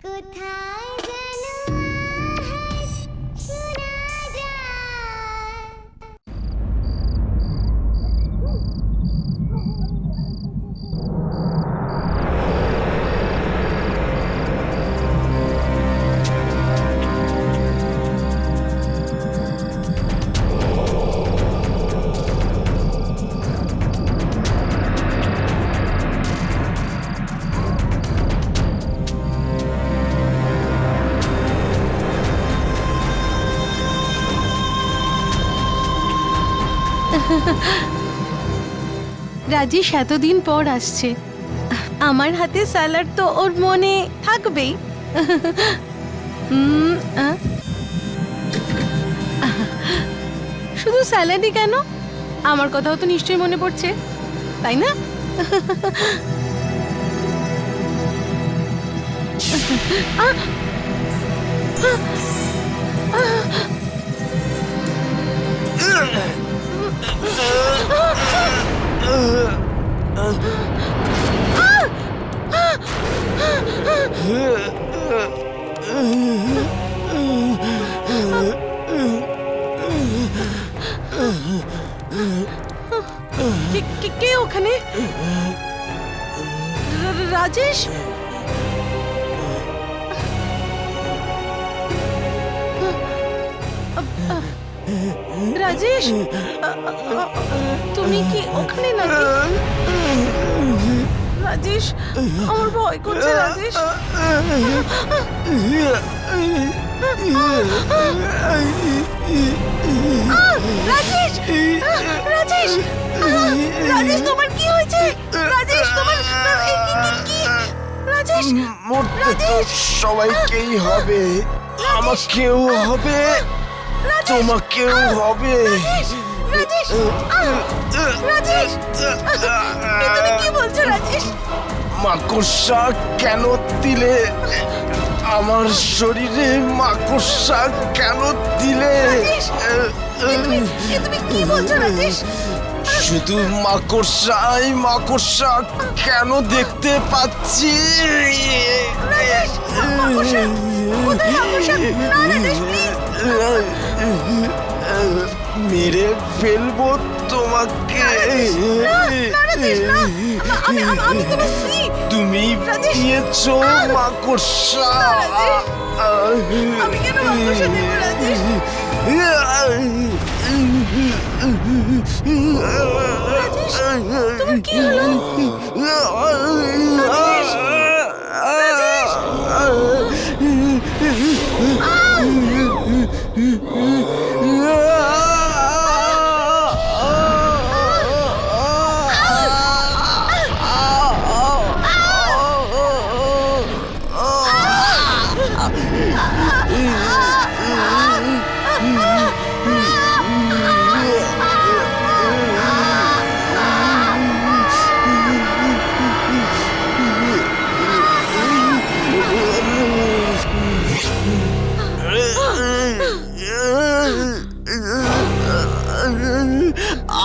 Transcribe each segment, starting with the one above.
কোথায় যেন আহার শোনা যায়। রাজেশ এতদিন পর আসছে, আমার হাতে স্যালাড তো ওর মনে থাকবেই। শুধু স্যালাডই কেন, আমার কথাও তো নিশ্চয়ই মনে পড়ছে, তাই না? কে ওখানে? রাজেশ, রাজেশ, তুমি কি ওখানে নাকি? রাজেশ, আমার ভয় করছে। রাজেশ, রাজেশ, রাজেশ, রাজেশ, তোমার কি হয়েছে? রাজেশ, তোমার কি? রাজেশ, মরতে তো সবাইকেই হবে, আমাকেও হবে, তোমাকেও হবে। রাজেশ, রাজেশ, তুমি কি বলছো? রাজেশ, মাকড়সা কেন দিলে আমার শরীরে? মাকড়সা কেন দিলে? তুমি কি বলছো? রাজেশ, শুধু মাকড়সা কেন দেখতে পাচ্ছি? রাজেশ, মাকড়সা, কোথায় মাকড়সা? না রাজেশ, প্লিজ। মেরে ফেলবো তোমাকে। আমি তোমার স্ত্রী। তুমি দিয়েছো মাকড়সা। আমি কেন মাকড়সা দেবো? রাজেশ, তোমার কি হলো? রাজেশ,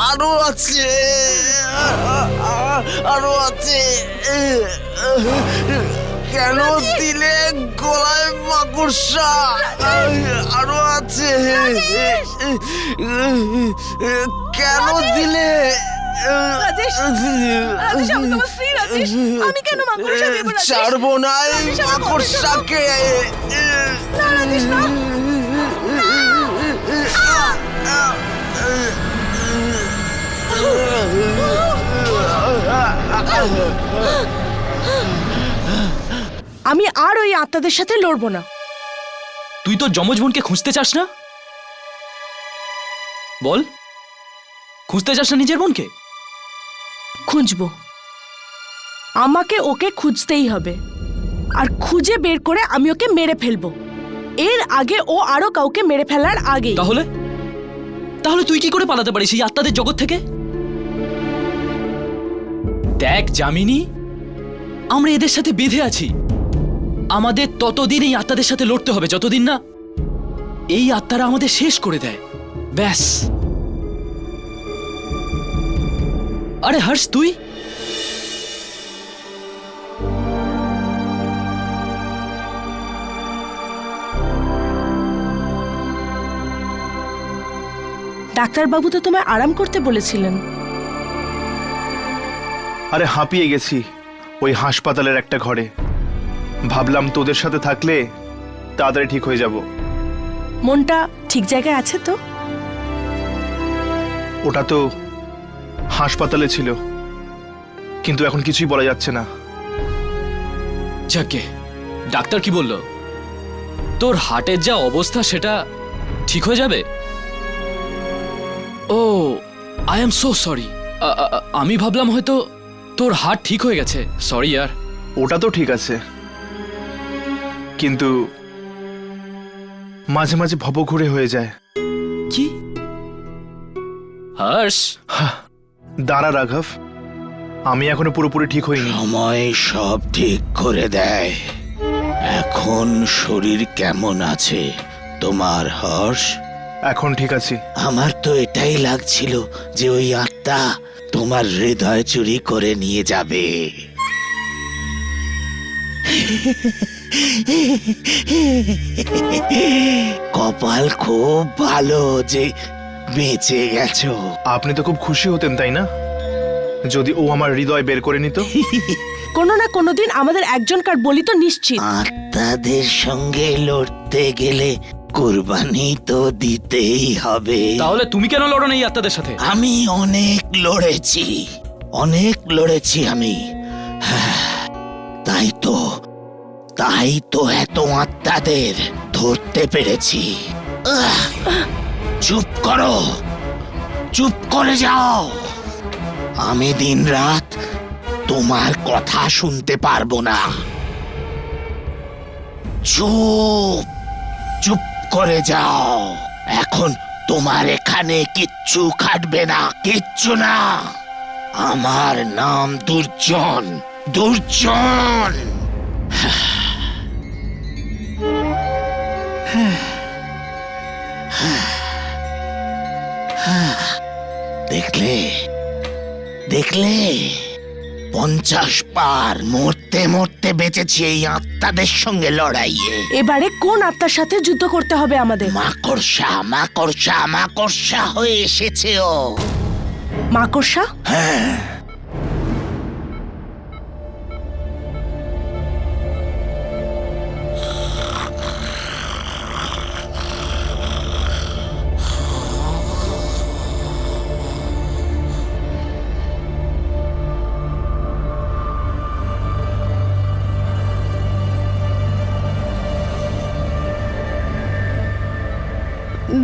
আরো আছে, আরো আছে। কেন দিলে গলায় মাকড়সা? আরো আছে। কেন দিলে? রাজেশ, রাজেশ, আমি তোমার স্ত্রী। রাজেশ, আমি কেন মাকড়সা দেবো? রাজেশ, ছাড়বো না এই মাকড়সাকে। না রাজেশ, না। আমি আর ওই আত্মাদের সাথে লড়বো না। তুই তো যমজ বোনকে খুঁজতে চাস না? বল, খুঁজতে চাস না নিজের বোনকে? খুঁজবো, আমাকে ওকে খুঁজতেই হবে, আর খুঁজে বের করে আমি ওকে মেরে ফেলবো, এর আগে ও আরো কাউকে মেরে ফেলার আগে। তাহলে তুই কি করে পালাতে পারিস এই আত্মাদের জগৎ থেকে? দেখ যামিনী, আমরা এদের সাথে বেঁধে আছি। আমাদের ততদিন এই আত্মাদের সাথে লড়তে হবে যতদিন না এই আত্মারা আমাদের শেষ করে দেয়। ব্যাস। আরে হর্ষ, তুই ডাক্তারবাবু তো তোমায় আরাম করতে বলেছিলেন। আরে হাঁপিয়ে গেছি ওই হাসপাতালের একটা ঘরে। ভাবলাম তোদের সাথে থাকলে তাড়াতাড়ি ঠিক হয়ে যাব। মনটা ঠিক জায়গায় আছে তো? ওটা তো হাসপাতালে ছিল, কিন্তু এখন কিছুই বলা যাচ্ছে না। যাকে ডাক্তার কি বললো? তোর হার্টের যা অবস্থা সেটা ঠিক হয়ে যাবে? ও আই এম সো সরি। আমি ভাবলাম হয়তো তোর হার্ট ঠিক হয়ে গেছে। সরি ইয়ার। ওটা তো ঠিক আছে, কিন্তু মাঝে মাঝে ভবঘুরে হয়ে যায়। কি? হর্ষ, দাঁড়া রাঘব, আমি এখনো পুরোপুরি ঠিক হইনি। সময় সব ঠিক করে দেয়। এখন শরীর কেমন আছে তোমার হর্ষ? এখন ঠিক আছি। আমার তো এটাই লাগছিল যে ওই আত্মা তোমার হৃদয় চুরি করে নিয়ে যাবে। কপাল খুব ভালো যে বেঁচে গেছো। আপনি তো খুব খুশি হতেন তাই না, যদি ও আমার হৃদয় বের করে নিত? কোনো না কোনো দিন আমাদের একজনকার বলি তো নিশ্চিত। আত্মাদের সঙ্গে লড়তে গেলে কুরবানি তো দিতেই হবে। তাহলে তুমি কেন লড়ো না এই আত্মাদের সাথে? আমি অনেক লড়েছি আমি। তাই তো এত আত্মাদের ধরতে পেরেছি। চুপ করে যাও। আমি দিনরাত তোমার কথা শুনতে পারবো না। চুপ করে যাও। এখন তোমার এখানে কিচ্ছু খাটবে না, কিচ্ছু না। আমার নাম দুর্জন। দেখলে 50 বার মরতে বেঁচেছি এই আত্মাদের সঙ্গে লড়াইয়ে। এবারে কোন আত্মার সাথে যুদ্ধ করতে হবে আমাদের? মাকড়সা হয়ে এসেছে ও। মাকড়সা? হ্যাঁ,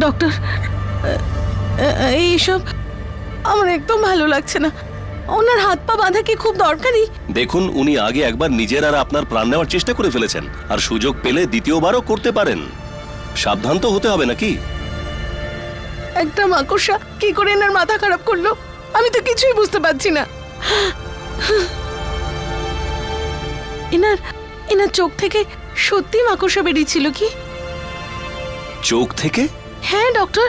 ডক্টর, এইসব আমার একদম ভালো লাগছে না। ওনার হাত পা বাঁধা কি খুব দরকারি? দেখুন, উনি আগে একবার নিজের আর আপনার প্রাণ নেওয়ার চেষ্টা করে ফেলেছেন, আর সুযোগ পেলে দ্বিতীয়বারও করতে পারেন। সাবধান তো হতে হবে নাকি? একটা মাকড়সা কি করে এনার মাথা খারাপ করলো আমি তো কিছুই বুঝতে পারছি না। এনার চোখ থেকে সত্যি মাকড়সা বেরিয়েছিল কি? চোখ থেকে? হ্যাঁ ডক্টর।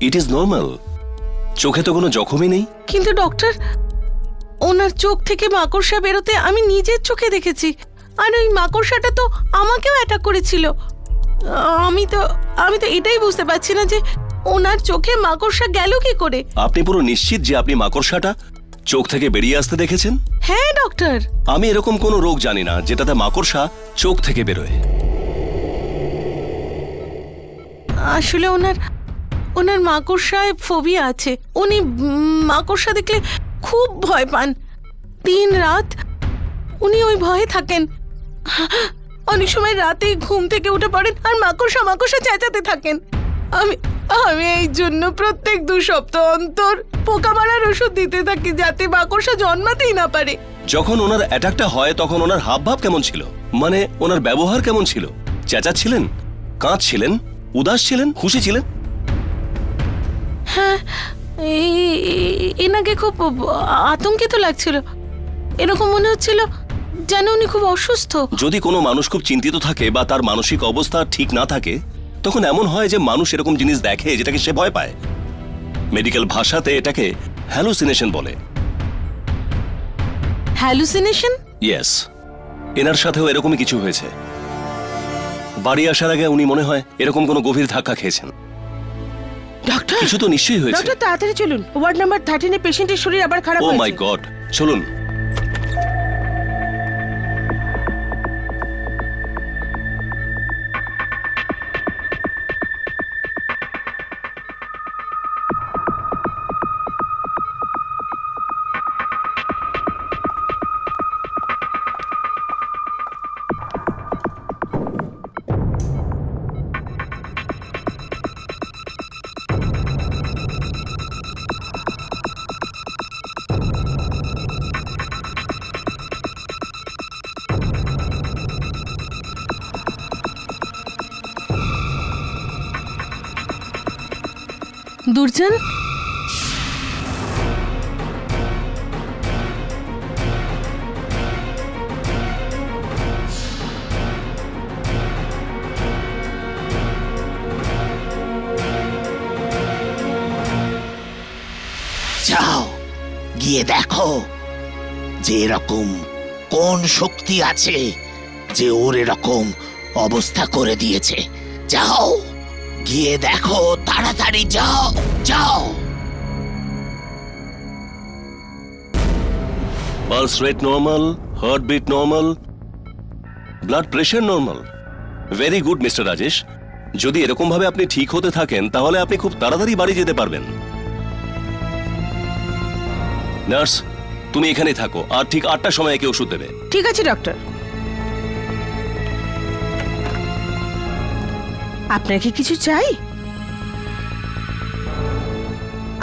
It is normal. চোখে তো কোনো জখমই নেই। কিন্তু ডক্টর, ওনার চোখ থেকে মাকড়সা বেরোতে আমি নিজের চোখে দেখেছি, আর ওই মাকড়সাটা তো আমাকেও অ্যাটাক করেছিল। আমি তো এটাই বুঝতে পারছি না যে ওনার চোখে মাকড়সা গেল কি করে। আপনি পুরো নিশ্চিত যে আপনি মাকড়সাটা চোখ থেকে বেরিয়ে আসতে দেখেছেন? হ্যাঁ ডক্টর। আমি এরকম কোনো রোগ জানি না যেটাতে মাকড়সা চোখ থেকে বেরোয়। আসলে ওনার মাকড়সায় ফোবিয়া আছে। উনি মাকড়সা দেখলে খুব ভয় পান। দিন রাত উনি ওই ভয়ে থাকেন। অনেক সময় রাতে ঘুম থেকে উঠে পড়েন আর মাকড়সা চেঁচাতে থাকেন। আমি এই জন্য প্রত্যেক 2 সপ্তাহ অন্তর পোকা মারার ওষুধ দিতে থাকি, যাতে মাকড়সা জন্মাতেই না পারে। যখন ওনার অ্যাটাকটা হয় তখন ওনার হাবভাব কেমন ছিল? মানে ওনার ব্যবহার কেমন ছিল? চেঁচাচ্ছিলেন, কাঁদছিলেন, উদাস ছিলেন, খুশি ছিলেন? হ্যাঁ, এনাকে খুব আতঙ্কিত লাগছিল। এরকম মনে হচ্ছিল যেন উনি খুব অসুস্থ। যদি কোনো মানুষ খুব চিন্তিত থাকে বা তার মানসিক অবস্থা ঠিক না থাকে, তখন এমন হয় যে মানুষ এরকম জিনিস দেখে যেটাকে সে ভয় পায়। মেডিকেল ভাষাতে এটাকে হ্যালুসিনেশন বলে। হ্যালুসিনেশন? ইয়েস, এনার সাথেও এরকমই কিছু হয়েছে। বাড়ি আসার আগে উনি মনে হয় এরকম কোনো গভীর ধাক্কা খেয়েছেন। ডক্টর, কিছু তো নিশ্চয়ই হয়েছে। ডক্টর তাড়াতাড়ি চলুন, ওয়ার্ড নাম্বার 13 এ পেশেন্টের শরীর আবার খারাপ ও হয়েছে। মাই গড, চলুন। দুর্জন, যাও গিয়ে দেখো যে এরকম কোন শক্তি আছে যে ওর এরকম অবস্থা করে দিয়েছে। যাও গিয়ে দেখো, তাড়াতাড়ি যাও যাও। Pulse rate normal, heart beat normal, blood pressure normal. Very good mister Rajesh. যদি এরকম ভাবে আপনি ঠিক হতে থাকেন তাহলে আপনি খুব তাড়াতাড়ি বাড়ি যেতে পারবেন। নার্স, তুমি এখানেই থাকো আর ঠিক 8টার সময় একে ওষুধ দেবে। ঠিক আছে ডক্টর। আপনার কি কিছু চাই?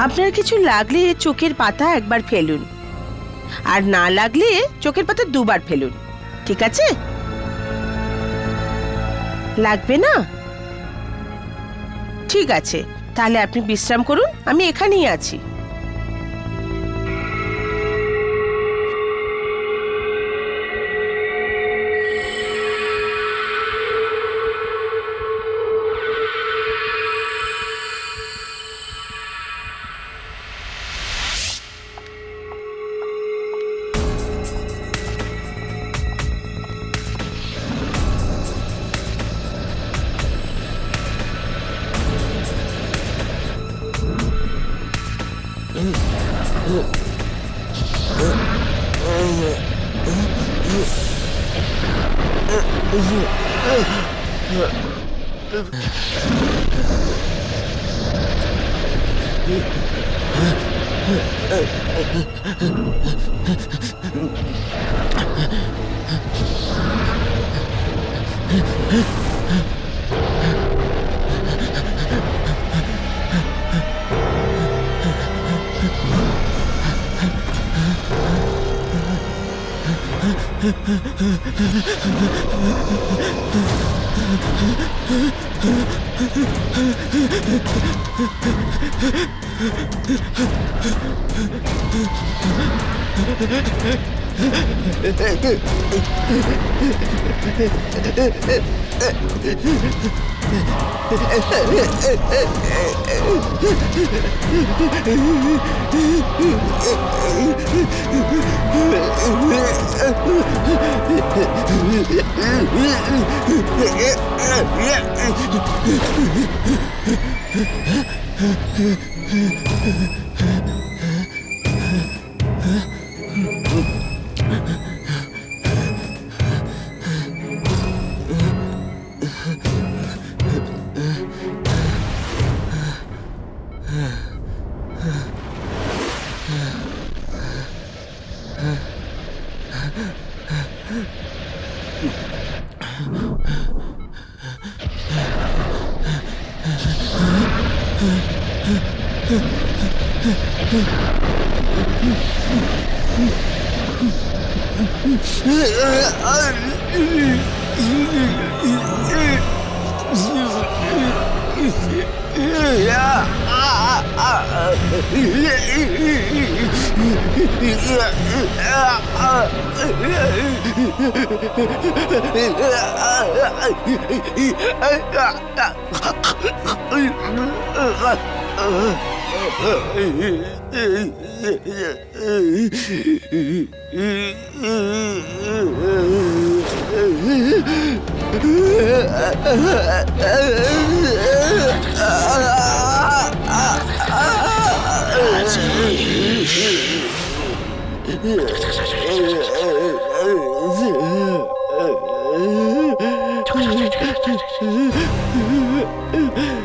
আপনার কিছু লাগলে চোখের পাতা একবার ফেলুন, আর না লাগলে চোখের পাতা দুবার ফেলুন, ঠিক আছে? লাগবে না? ঠিক আছে, তাহলে আপনি বিশ্রাম করুন, আমি এখানেই আছি।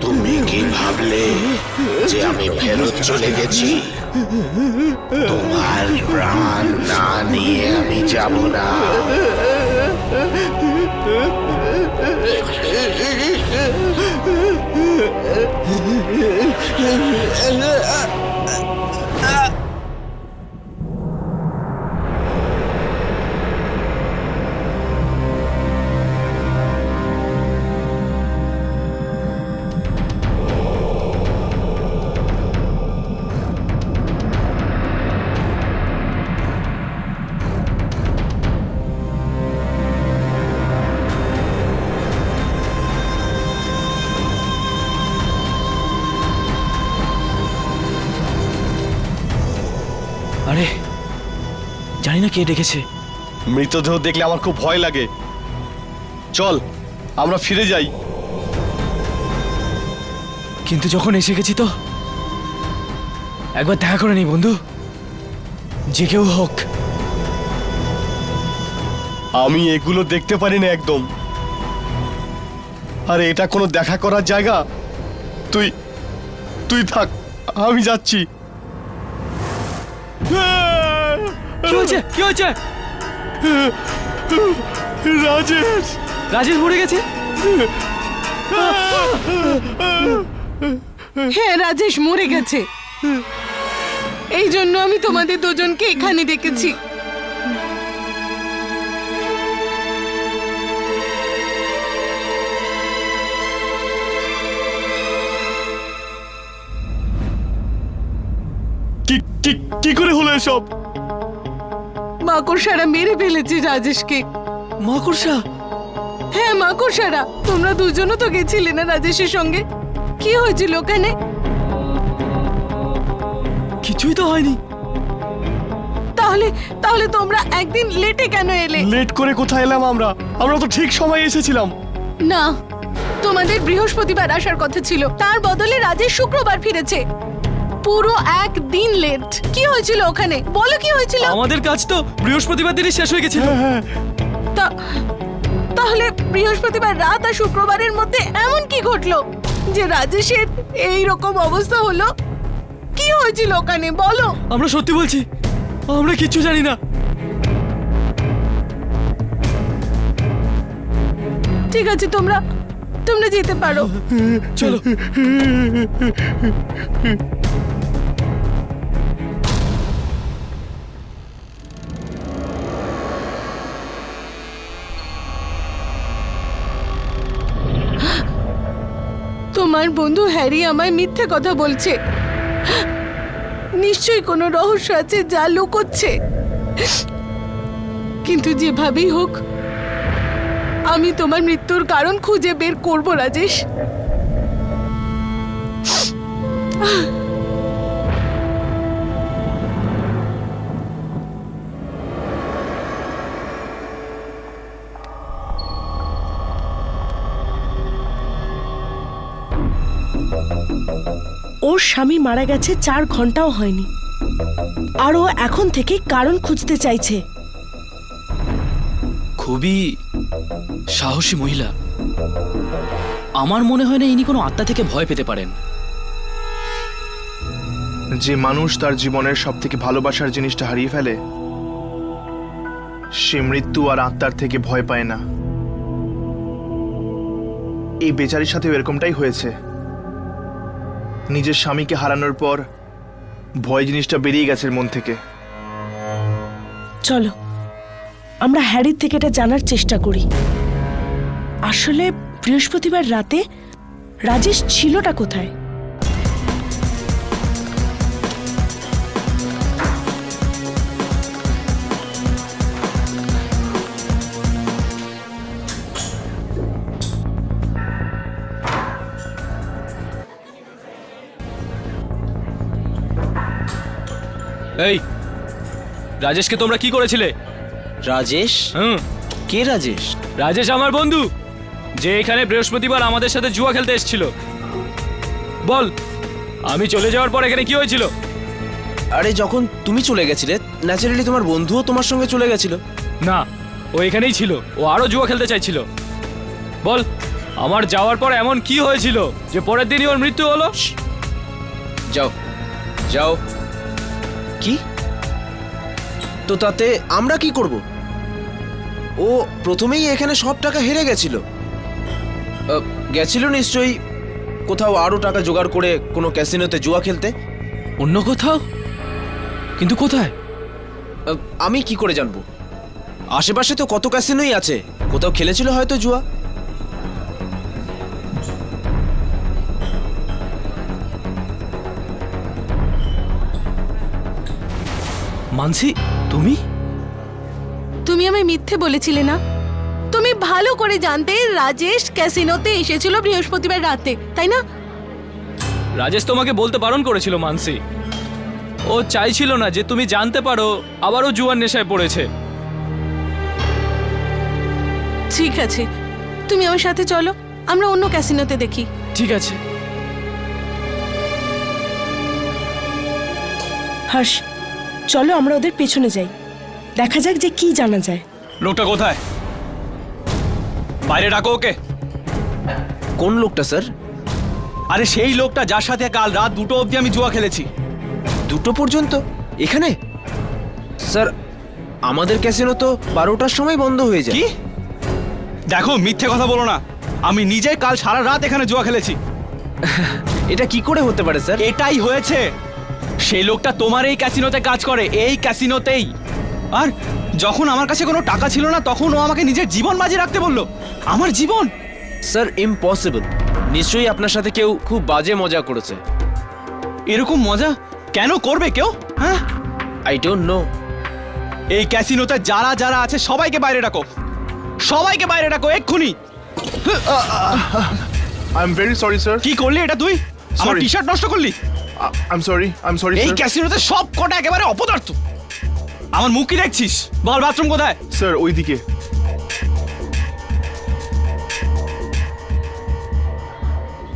তুমি কি ভাবলে যে আমি ফেরত চলে গেছি? তোমার প্রাণ না নিয়ে আমি যাব না। আরে জানি না কে ডেকেছে। মৃতদেহ দেখলে আমার খুব ভয় লাগে। চল আমরা ফিরে যাই। কিন্তু যখন এসে গেছি তো একবার দেখা করে নি বন্ধু, যে কেউ হোক। আমি এগুলো দেখতে পারি না একদম। আরে এটা কোনো দেখা করার জায়গা? তুই তুই থাক, আমি যাচ্ছি। কি হয়েছে? কি হয়েছে? রাজেশ, রাজেশ মরে গেছে? হ্যাঁ, রাজেশ মরে গেছে। এই জন্য আমি তোমাদের দুজনকে এখানে ডেকেছি। কি কি কি করে হলো এসব? মাকড়সারা মেরে ফেলেছে রাজেশকে। মাকড়সা? হ্যাঁ, মাকড়সারা। তোমরা দুজনও তো গেছিলে না রাজেশের সঙ্গে? কি হয়েছিল ওখানে? কিছুই তো হয়নি। তাহলে তাহলে তোমরা একদিন লেটে কেন এলে? লেট করে কোথায় এলাম আমরা? আমরা তো ঠিক সময়ে এসেছিলাম। না, তোমাদের বৃহস্পতিবার আসার কথা ছিল, তার বদলে রাজেশ শুক্রবার ফিরেছে। পুরো একদিন লেট। কি হয়েছিল ওখানে? বলো কি হয়েছিল? আমাদের কাজ তো বৃহস্পতিবার দিনই শেষ হয়ে গেছিল। তাহলে বৃহস্পতিবার রাত আর শুক্রবারের মধ্যে এমন কি ঘটলো যে রাজেশের এই রকম অবস্থা হলো? কি হয়েছিল ওখানে বলো? আমরা সত্যি বলছি, আমরা কিচ্ছু জানি না। ঠিক আছে, তোমরা যেতে পারো। চলো। তোমার বন্ধু হ্যারি আমায় মিথ্যে কথা বলছে। নিশ্চয়ই কোনো রহস্য আছে যা লুকোচ্ছে। কিন্তু যেভাবেই হোক আমি তোমার মৃত্যুর কারণ খুঁজে বের করব রাজেশ। ওর স্বামী মারা গেছে 4 ঘন্টাও হয়নি, আর ও এখন থেকে কারণ খুঁজতে চাইছে। খুবই সাহসী মহিলা। আমার মনে হয় না ইনি কোনো আত্মা থেকে ভয় পেতে পারেন। যে মানুষ তার জীবনের সব থেকে ভালোবাসার জিনিসটা হারিয়ে ফেলে, সে মৃত্যু আর আত্মার থেকে ভয় পায় না। এই বেচারির সাথেও এরকমটাই হয়েছে। নিজের স্বামীকে হারানোর পর ভয় জিনিসটা বেরিয়ে গেছে মন থেকে। চলো আমরা হ্যারির থেকে এটা জানার চেষ্টা করি। আসলে বৃহস্পতিবার রাতে রাজেশ ছিলটা কোথায়? এই রাজেশকে তোমরা কি করেছিলে? রাজেশ? হুম, কে রাজেশ? রাজেশ আমার বন্ধু, যে এখানে বৃহস্পতিবার আমাদের সাথে জুয়া খেলতে এসেছিল। বল, আমি চলে যাওয়ার পর এখানে কি হয়েছিল? আরে যখন তুমি চলে গেছিলে ন্যাচারালি তোমার বন্ধুও তোমার সঙ্গে চলে গেছিল। না, ও এখানেই ছিল, ও আরো জুয়া খেলতে চাইছিল। বল, আমার যাওয়ার পর এমন কি হয়েছিল যে পরের দিনই ওর মৃত্যু হলো? যাও যাও। কি? তো তাতে আমরা কি করব? ও প্রথমেই এখানে সব টাকা হেরে গেছিল। গেছিল নিশ্চয়ই কোথাও আরো টাকা জোগাড় করে কোনো ক্যাসিনোতে জুয়া খেলতে। অন্য কোথাও? কিন্তু কোথায়? আমি কি করে জানবো? আশেপাশে তো কত ক্যাসিনোই আছে, কোথাও খেলেছিল হয়তো জুয়া। মানসি, তুমি? তুমি আমায় মিথ্যে বলেছিলে না? তুমি ভালো করে জানতে রাজেশ ক্যাসিনোতে এসেছিল বৃহস্পতিবার রাতে, তাই না? রাজেশ তোমাকে বলতে বারণ করেছিল মানসি। ও চাইছিল না যে তুমি জানতে পারো আবারও জুয়ার নেশায় পড়েছে। ঠিক আছে, তুমি আমার সাথে চলো, আমরা অন্য ক্যাসিনোতে দেখি। ঠিক আছে। হর্ষ, চলো আমরা ওদের পেছনে যাই, দেখা যাক যে কি জানা যায়। লোকটা কোথায়? বাইরে ডাকো ওকে। কোন লোকটা স্যার? আরে সেই লোকটা যার সাথে কাল রাত 2টো অবধি আমি জুয়া খেলেছি। 2টো পর্যন্ত এখানে? স্যার আমাদের ক্যাসিনো তো 12টার সময় বন্ধ হয়ে যায়। কি? দেখো, মিথ্যে কথা বলো না। আমি নিজে কাল সারা রাত এখানে জুয়া খেলেছি। এটা কি করে হতে পারে স্যার? এটাই হয়েছে। সেই লোকটা তোমার এই ক্যাসিনোতে কাজ করে, এই ক্যাসিনোতেই। আর যখন আমার কাছে কোনো টাকা ছিল না তখন ও আমাকে নিজের জীবন বাজি রাখতে বললো। আমার জীবন? Sir impossible. নিশ্চয়ই আপনার সাথে কেউ খুব বাজে মজা করেছে। এরকম মজা কেন করবে কেউ? হ্যাঁ, আই ডোন্ট নো। এই ক্যাসিনোতে যারা যারা আছে সবাইকে বাইরে ডাকো, সবাইকে বাইরে ডাকো এক্ষুনি। I am very sorry sir. কি করলি এটা তুই? আমার Sorry. টি শার্ট নষ্ট করলি। আই এম সরি এই স্যার। ক্যাসিনোতে সব কটা একেবারে অপদার্থ। আমার মুখ কি দেখছিস? বল, বাথরুম কোথায়? স্যার ওইদিকে।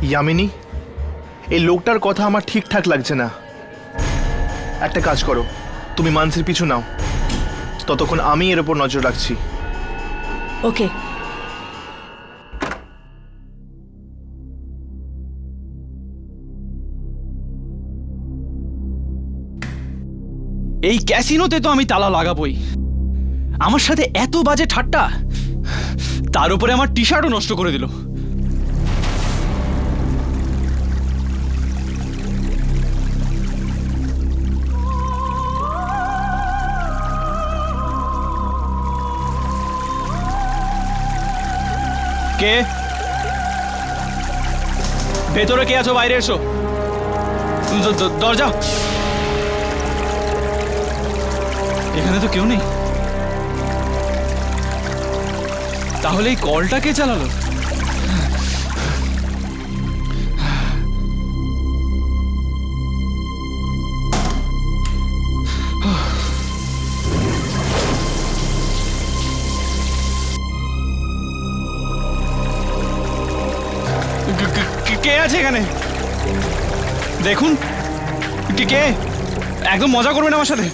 ইয়ামিনী, এই লোকটার কথা আমার ঠিকঠাক লাগছে না। একটা কাজ করো, তুমি মানসির পিছু নাও, ততক্ষণ আমি এর উপর নজর রাখছি। ওকে। এই ক্যাসিনোতে তো আমি তালা লাগাবই। আমার সাথে এত বাজে ঠাট্টা, তার উপরে আমার টি শার্টও নষ্ট করে দিল। কে? ভেতরে কে আছো? বাইরে এসো। দরজা। এখানে তো কেউ নেই। তাহলে এই কলটা কে চালালো? কে আছে এখানে? দেখুন, কে? একদম মজা করবেন আমার সাথে।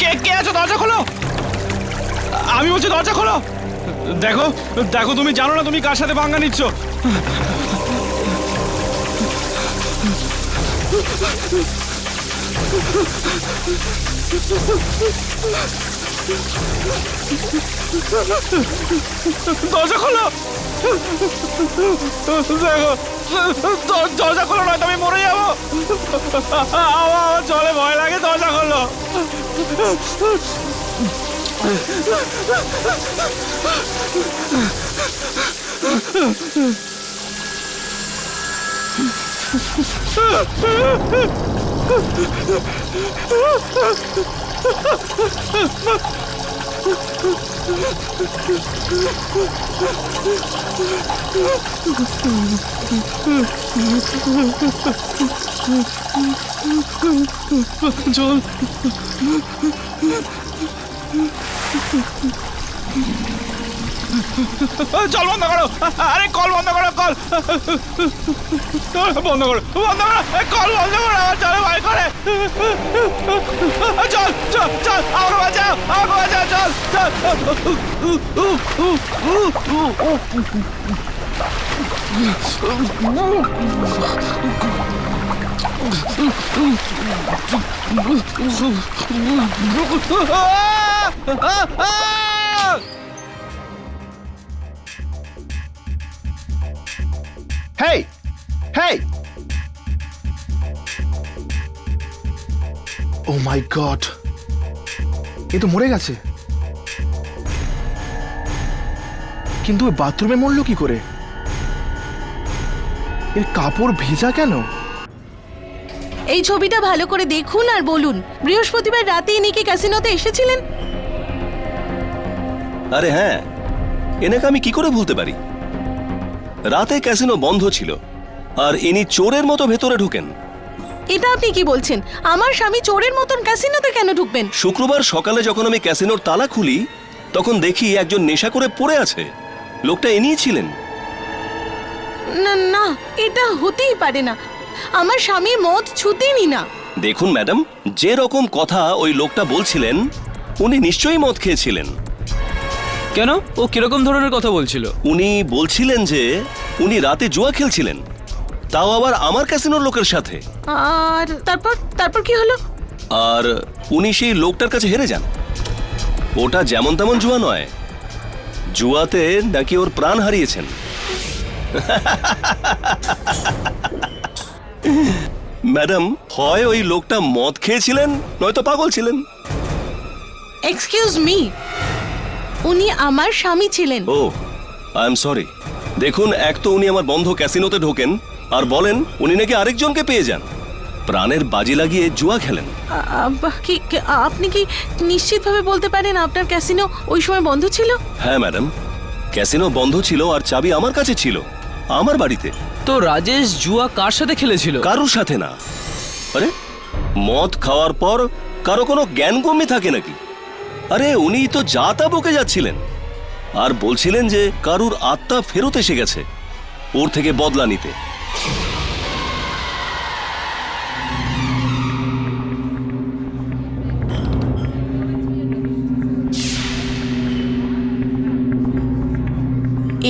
কে কে আছো? দরজা খোলো। আমি বলছি দরজা খোলো। দেখো দেখো, তুমি জানো না তুমি কার সাথে পাঙ্গা নিচ্ছ। দরজা খোলো। দেখো, দরজা খোলো, নয়তো আমি মরে যাবো। আমার জলে ভয় লাগে, দরজা খোলো। জল জল বন্ধ করো, আরে কল বন্ধ করো, কল বন্ধ করো, বন্ধ করো, কল বন্ধ করো, আমার জলে ভয় করে। চল চল চল, আমাকে বাঁচাও, আমাকে বাঁচাও, চল চল। হেই হেই, ও মাই গড, এ তো মরে গেছে। কিন্তু ওই বাথরুমে মরলো কি করে? এর কাপড় ভেজা কেন? এই ছবিটা ভালো করে দেখুন আর বলুন, বৃহস্পতিবার রাতে ইনি কি ক্যাসিনোতে এসেছিলেন? আরে হ্যাঁ, এনেকে আমি কি করে ভুলতে পারি? রাতে ক্যাসিনো বন্ধ ছিল আর ইনি চোরের মতো ভেতরে ঢুকেন। এটা আপনি কি বলছেন? আমার স্বামী চোরের মতন ক্যাসিনোতে কেন ঢুকবেন? শুক্রবার সকালে যখন আমি ক্যাসিনোর তালা খুলি তখন দেখি একজন নেশা করে পড়ে আছে। লোকটা ইনিই ছিলেন। না না, এটা হতেই পারে না। আমার স্বামী মদ ছুতেনি না। দেখুন ম্যাডাম, যে রকম কথা ওই লোকটা বলছিলেন উনি নিশ্চয়ই মদ খেয়েছিলেন। কেন? ও কিরকম ধরনের কথা বলছিল? উনি বলছিলেন যে উনি রাতে জুয়া খেলছিলেন, তাও আবার আমার ক্যাসিনোর লোকের সাথে। আর তারপর তারপর কি হলো? আর উনি সেই লোকটার কাছে হেরে যান। ওটা যেমন তেমন জুয়া নয়, জুয়াতে নাকি ওর প্রাণ হারিয়েছেন। ম্যাডাম, হয় ওই লোকটা মদ খেয়েছিলেন নয়তো পাগল ছিলেন। এক্সকিউজ মি, উনি আমার স্বামী ছিলেন। ও, আই এম সরি। দেখুন, এক তো উনি আমার বন্ধ ক্যাসিনোতে ঢোকেন আর বলেন উনি নাকি আরেকজনকে পেয়ে যান, প্রাণের বাজি লাগিয়ে জুয়া খেলেন। আপনি কি নিশ্চিতভাবে বলতে পারেন আপনার ক্যাসিনো ওই সময় বন্ধ ছিল? হ্যাঁ ম্যাডাম, ক্যাসিনো বন্ধ ছিল আর চাবি আমার কাছে ছিল, আমার বাড়িতে। তো রাজেশ জুয়া কার সাথে খেলেছিল? কারোর সাথে না। আরে, মদ খাওয়ার পর কারো কোনো জ্ঞানগম্যি থাকে নাকি? আরে উনি তো যা তা বকে যাচ্ছিলেন আর বলছিলেন যে কারুর আত্মা ফেরত এসে গেছে ওর থেকে বদলা নিতে।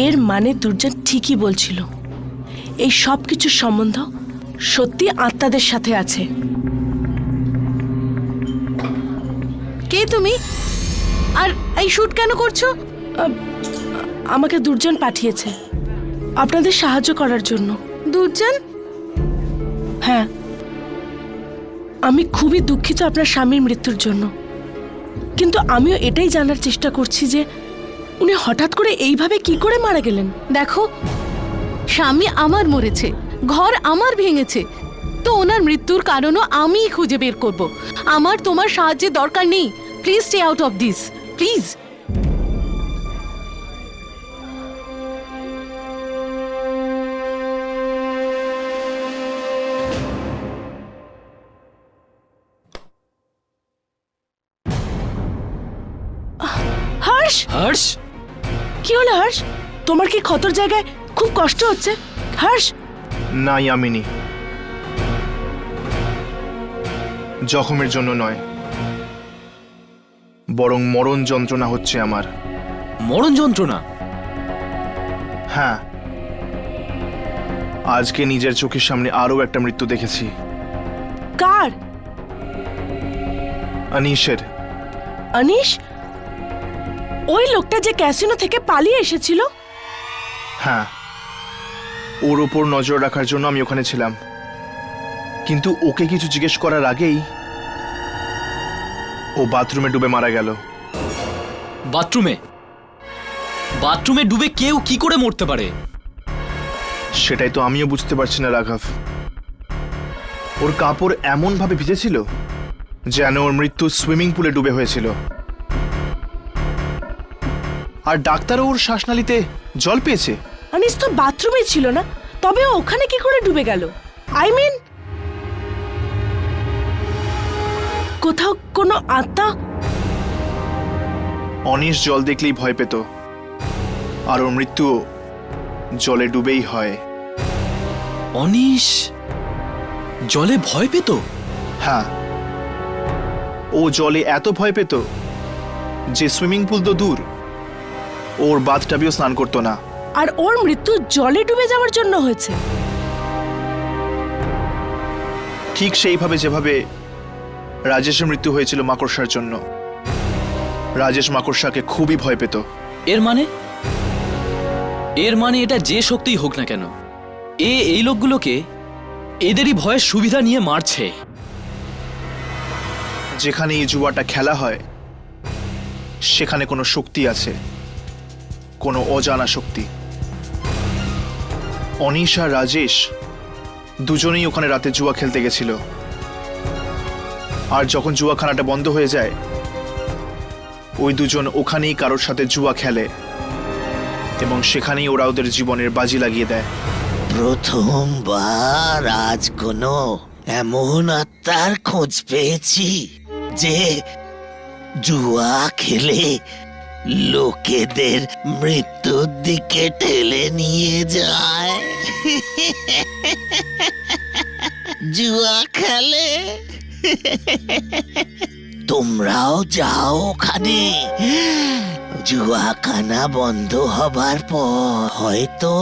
এর মানে দুর্জন ঠিকই বলছিল, এই সব কিছুর সম্বন্ধ সত্যি আত্মাদের সাথে আছে। কে তুমি? আর এই শুট কেন করছো? আমাকে দুর্জন পাঠিয়েছে আপনাদের সাহায্য করার জন্য। দুর্জন? হ্যাঁ, আমি খুবই দুঃখিত আপনার স্বামীর মৃত্যুর জন্য, কিন্তু আমিও এটাই জানার চেষ্টা করছি যে উনি হঠাৎ করে এইভাবে কি করে মারা গেলেন। দেখো, স্বামী আমার মরেছে, ঘর আমার ভেঙেছে, তো ওনার মৃত্যুর কারণও আমিই খুঁজে বের করব। আমার তোমার সাহায্যের দরকার নেই। Please stay out of this, please. Harsh, Harsh, কি হলো হর্ষ? তোমার কি ক্ষতর জায়গায় খুব কষ্ট হচ্ছে? হর্ষ, না ইয়ামিনী, জখমের জন্য নয়, বরং মরণ যন্ত্রণা হচ্ছে আমার। মরণ যন্ত্রণা? হ্যাঁ, আজকে নিজের চোখের সামনে আরো একটা মৃত্যু দেখেছি। কার? আনিশের। অনিশ? ওই লোকটা যে ক্যাসিনো থেকে পালিয়ে এসেছিল? হ্যাঁ, ওর ওপর নজর রাখার জন্য আমি ওখানে ছিলাম, কিন্তু ওকে কিছু জিজ্ঞেস করার আগেই ও বাথরুমে ডুবে মারা গেল। বাথরুমে? বাথরুমে ডুবে কেউ কি করে মরতে পারে? সেটাই তো আমিও বুঝতে পারছি না রাঘব। ওর কাপড় এমন ভাবে ভিজেছিল যেন ওর মৃত্যু সুইমিং পুলে ডুবে হয়েছিল। আর ডাক্তারও ওর শ্বাসনালীতে জল পেয়েছে। আনিস তো বাথরুমে ছিল না, তবে ও ওখানে কি করে ডুবে গেল? আই মিন, কোথাও কোনো আত্মা? অনিশ জল দেখলেই ভয় পেত, আর ওর মৃত্যুও জলে ডুবেই হয়। অনিশ জলে ভয় পেত? হ্যাঁ, ও জলে এত ভয় পেত যে সুইমিং পুল তো দূর, ওর বাথটাবেও স্নান করতো না। আর ওর মৃত্যু জলে ডুবে যাওয়ার জন্য হয়েছে? ঠিক সেইভাবে যেভাবে রাজেশের মৃত্যু হয়েছিল মাকড়সার জন্য। রাজেশ মাকড়সাকে খুবই ভয় পেত। এর মানে এটা যে শক্তিই হোক না কেন, এই লোকগুলোকে এদেরই ভয়ের সুবিধা নিয়ে মারছে। যেখানে এই জুয়াটা খেলা হয় সেখানে কোনো শক্তি আছে, কোনো অজানা শক্তি। অনিশ আর রাজেশ দুজনেই ওখানে রাতে জুয়া খেলতে গেছিল, আর যখন জুয়াখানাটা বন্ধ হয়ে যায় ওই দুজন ওখানেই কারোর সাথে জুয়া খেলে এবং সেখানেই ওরা ওদের জীবনের বাজি লাগিয়ে দেয়। প্রথমবার আজ কোনো এমন আত্মার খোঁজ পেয়েছি যে জুয়া খেলে লোকেদের মৃত্যুর দিকে ঠেলে নিয়ে যায়। জুয়া খেলে। তোমরাও যাও ওখানে। জুয়াখানা বন্ধ হবার পর হয়তো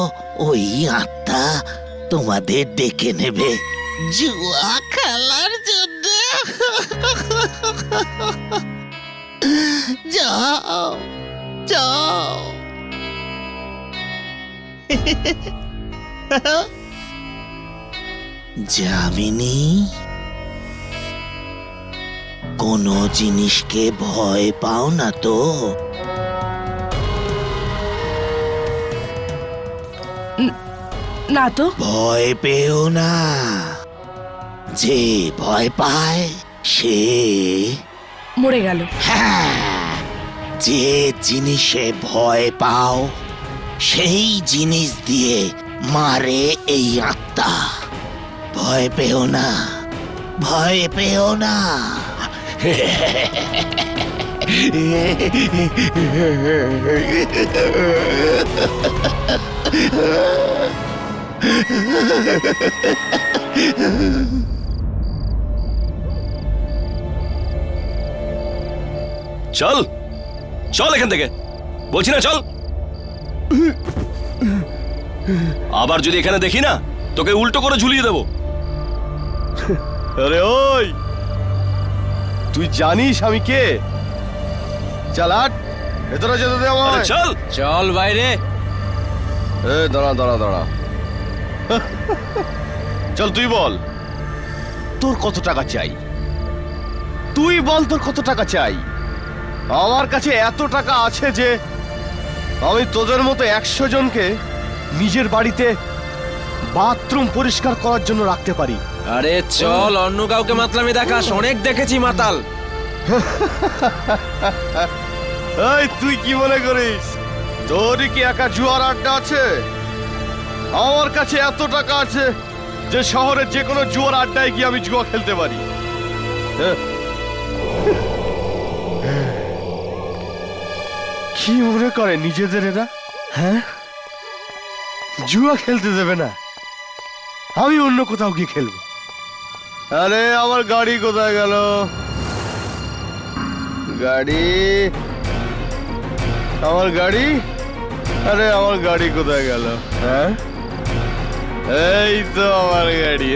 ওই আত্মা তোমাদের ডেকে নেবে জুয়া খেলার জন্য। যাও যাও। যামিনী, কোনো জিনিসকে ভয় পাও না তো? না তো। ভয় পেও না। যে ভয় পায় সে মরে গেল। হ্যাঁ, যে জিনিসে ভয় পাও সেই জিনিস দিয়ে মারে এই আত্মা। ভয় পেও না, ভয় পেও না। চল চল এখান থেকে, বলছি না চল। আবার যদি এখানে দেখি না তোকে উল্টো করে ঝুলিয়ে দেবো। আরে ওই, তুই জানিস আমি কে? চালাট, ভেতরে যেতে দে আরে আমায়। চল চল বাইরে। এ দাঁড়া দাঁড়া দাঁড়া। চল তুই বল, তোর কত টাকা চাই? তুই বল তোর কত টাকা চাই? আমার কাছে এত টাকা আছে যে আমি তোদের মতো 100 জনকে নিজের বাড়িতে বাথরুম পরিষ্কার করার জন্য রাখতে পারি। আরে চল, অন্য কাউকে মাতলামি দেখাস, অনেক দেখেছি মাতাল। এই তুই কি মনে করিস তোরই কি একা জুয়ার আড্ডা আছে? আমার কাছে এত টাকা আছে যে শহরের যে কোনো জুয়ার আড্ডায় গিয়ে আমি জুয়া খেলতে পারি। কি মনে করে নিজেদের এরা? হ্যাঁ, জুয়া খেলতে দেবে না, আমি অন্য কোথাও গিয়ে খেলবো। আরে আমার গাড়ি কোথায় গেল? গাড়ি, আমার গাড়ি, আরে আমার গাড়ি কোথায় গেল? হ্যাঁ, এই তো আমার গাড়ি।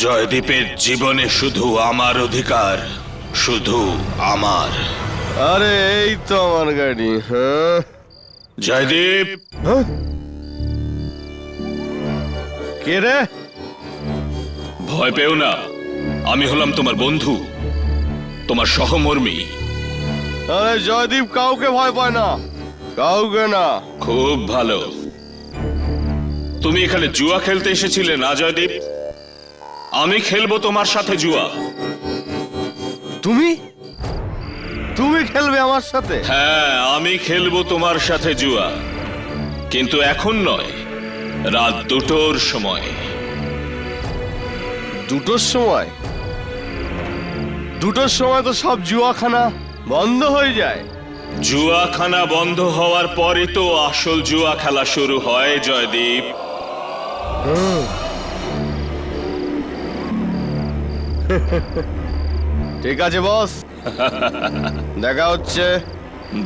জয়দীপের জীবনে শুধু আমার অধিকার, শুধু আমার। আরে এই তো আমার গাড়ি। হ্যাঁ জয়দীপ, কে রে? ভয় পেও না, আমি হলাম তোমার বন্ধু, তোমার সহমর্মী। আরে জয়দীপ কাউকে ভয় পায় না, কাউকে না। খুব ভালো। তুমি এখানে জুয়া খেলতে এসেছিলে না জয়দীপ? আমি খেলবো তোমার সাথে জুয়া। তুমি তুমি খেলবে আমার সাথে? হ্যাঁ, আমি খেলবো তোমার সাথে জুয়া, কিন্তু এখন নয়, রাত 2টোর সময়। 2টোর সময়? 2টোর সময় তো সব জুয়াখানা বন্ধ হয়ে যায়। জুয়াখানা বন্ধ হওয়ার পরে তো আসল জুয়া খেলা শুরু হয় জয়দীপ। ঠিক আছে বস, দেখা হচ্ছে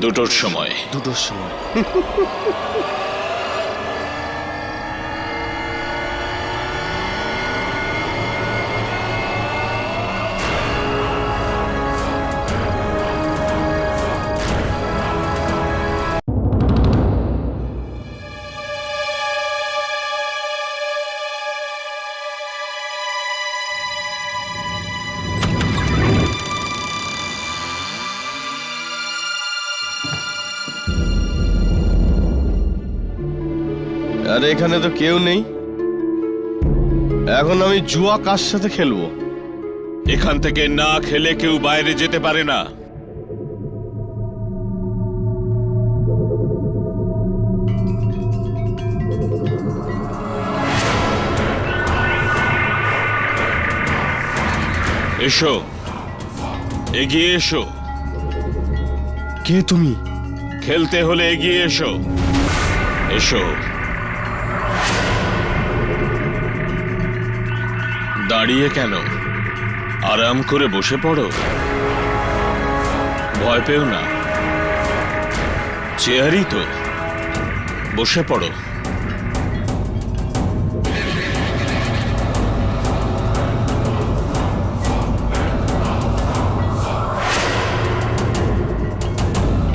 2টোর সময়। 2টোর সময়। আরে এখানে তো কেউ নেই, এখন আমি জুয়া কার সাথে খেলবো? এখান থেকে না খেলে কেউ বাইরে যেতে পারে না। এসো, এগিয়ে এসো। কে তুমি? খেলতে হলে এগিয়ে এসো। এসো। দাঁড়িয়ে কেন? আরাম করে বসে পড়ো, ভয় পেও না। চেয়ারই তো, বসে পড়ো।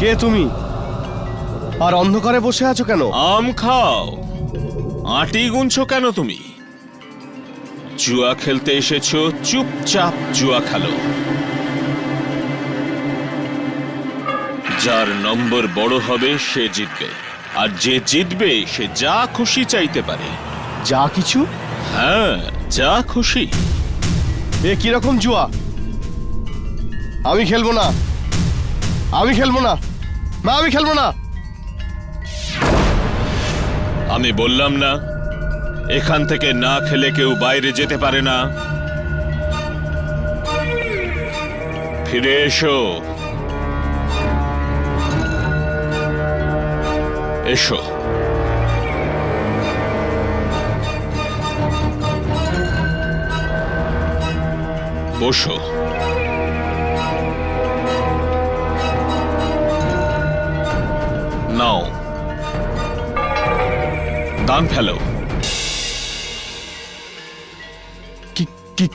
কে তুমি? আর অন্ধকারে বসে আছো কেন? আম খাও, আটি গুনছো কেন তুমি? জুয়া খেলতে এসেছো, চুপচাপ জুয়া খেলো। যার নম্বর বড় হবে সে জিতবে, আর যে জিতবে সে যা খুশি চাইতে পারে। যা কিছু? হ্যাঁ, যা খুশি। এ কিরকম জুয়া? আমি খেলবো না, আমি খেলবো না, না আমি খেলবো না। আমি বললাম না, এখান থেকে না খেলে কেউ বাইরে যেতে পারে না। ফিরে এসো, এসো। বসো। নাও, দান ফেলো।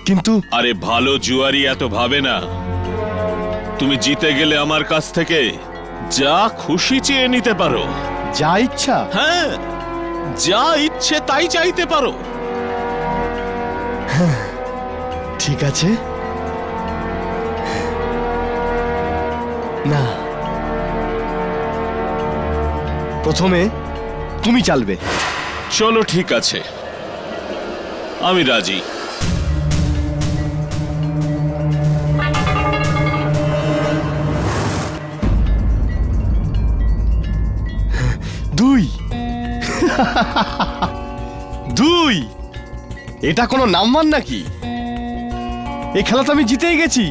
কিন্তু আরে ভালো জুয়ারি এত ভাবে না। তুমি জিতে গেলে আমার কাছ থেকে যা খুশি চেয়ে নিতে পারো। যা ইচ্ছা? হ্যাঁ, যা ইচ্ছে তাই চাইতে পারো। ঠিক আছে, না প্রথমে তুমি চালবে। চলো ঠিক আছে, আমি রাজি। দুই। দুই? এটা কোনো নাম্বার নাকি? এই খেলা তো আমি জিতেই গেছি।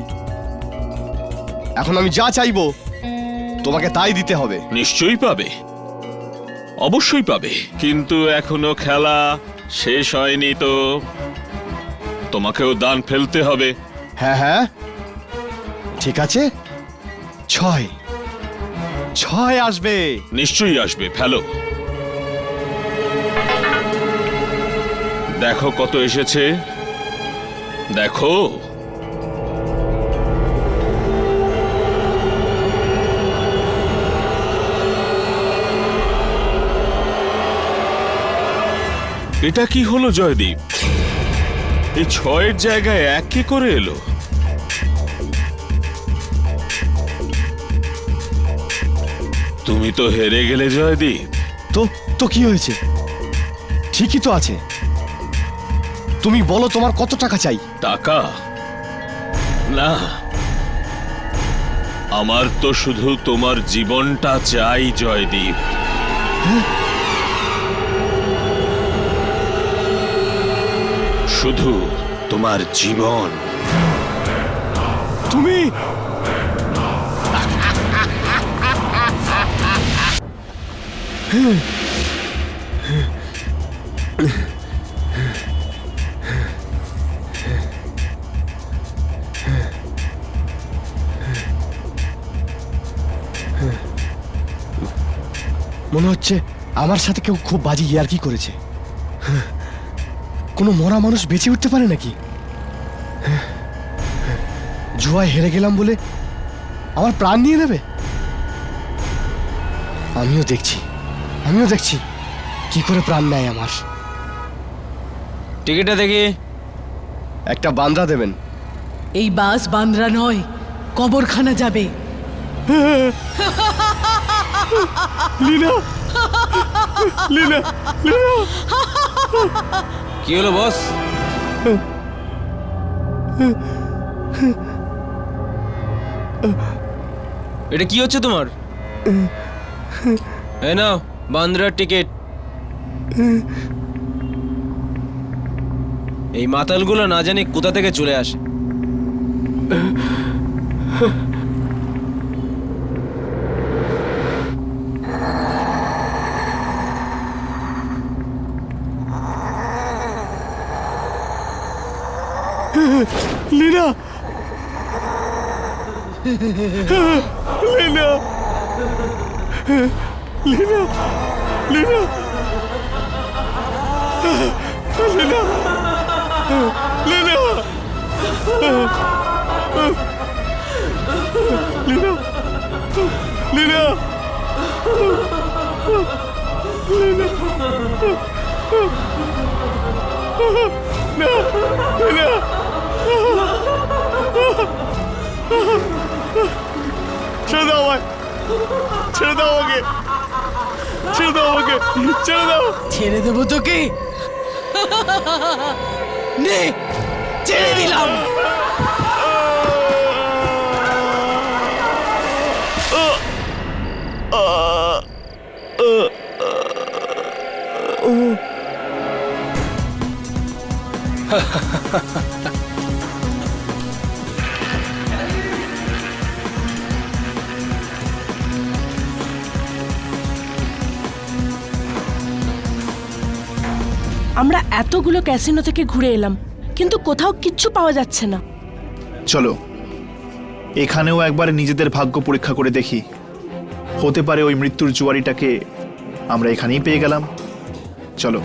এখন আমি যা চাইবো তোমাকে তাই দিতে হবে। নিশ্চয়ই পাবে, অবশ্যই পাবে, কিন্তু এখনো খেলা শেষ হয়নি তো। তোমাকেও দান ফেলতে হবে। হ্যাঁ হ্যাঁ, ঠিক আছে, ছয় আসবে। নিশ্চয়ই আসবে, ফেলো। দেখো কত এসেছে, দেখো। এটা কি হলো জয়দীপ? এই 6-এর জায়গায় 1 কি করে এলো? তুমি তো হেরে গেলে জয়দীপ। তো তো কি হয়েছে? ঠিকই তো আছে। তুমি বলো তোমার কত টাকা চাই? টাকা না, আমার তো শুধু তোমার জীবনটা চাই জয়দীপ। শুধু তোমার জীবন। তুমি মনে হচ্ছে আমার সাথে কেউ খুব বাজে ইয়ার্কি করেছে। কোনো মরা মানুষ বেঁচে উঠতে পারে নাকি? জুয়ায় হেরে গেলাম বলে আমার প্রাণ নিয়ে নেবে? আমিও দেখছি কি করে প্রাণ নেয় আমার। টিকিটটা দেখি। একটা বান্দ্রা দেবেন। এই বাস বান্দ্রা নয়, কবরখানা যাবে। লীনা লীনা লীনা কি হলো বস? এটা কি হচ্ছে তোমার? এই নাও বান্দ্রার টিকিট। এই মাতালগুলো না জানি কোথা থেকে চলে আসে। লীনা লীনা লীনা লীনা লীনা লীনা লীনা লীনা লীনা ছেড়ে দাও আমায়, ছেড়ে দাও আমাকে, ছেড়ে দাও আমাকে, ছেড়ে দাও। ছেড়ে দেবো তোকে? নে, ছেড়ে দিলাম। আমরা এতগুলো ক্যাসিনো থেকে ঘুরে এলাম, কিন্তু কোথাও কিচ্ছু পাওয়া যাচ্ছে না। চলো এখানেও একবার নিজেদের ভাগ্য পরীক্ষা করে দেখি। হতে পারে ওই মৃত্যুর জুয়ারিটাকে আমরা এখানেই পেয়ে গেলাম। চলো।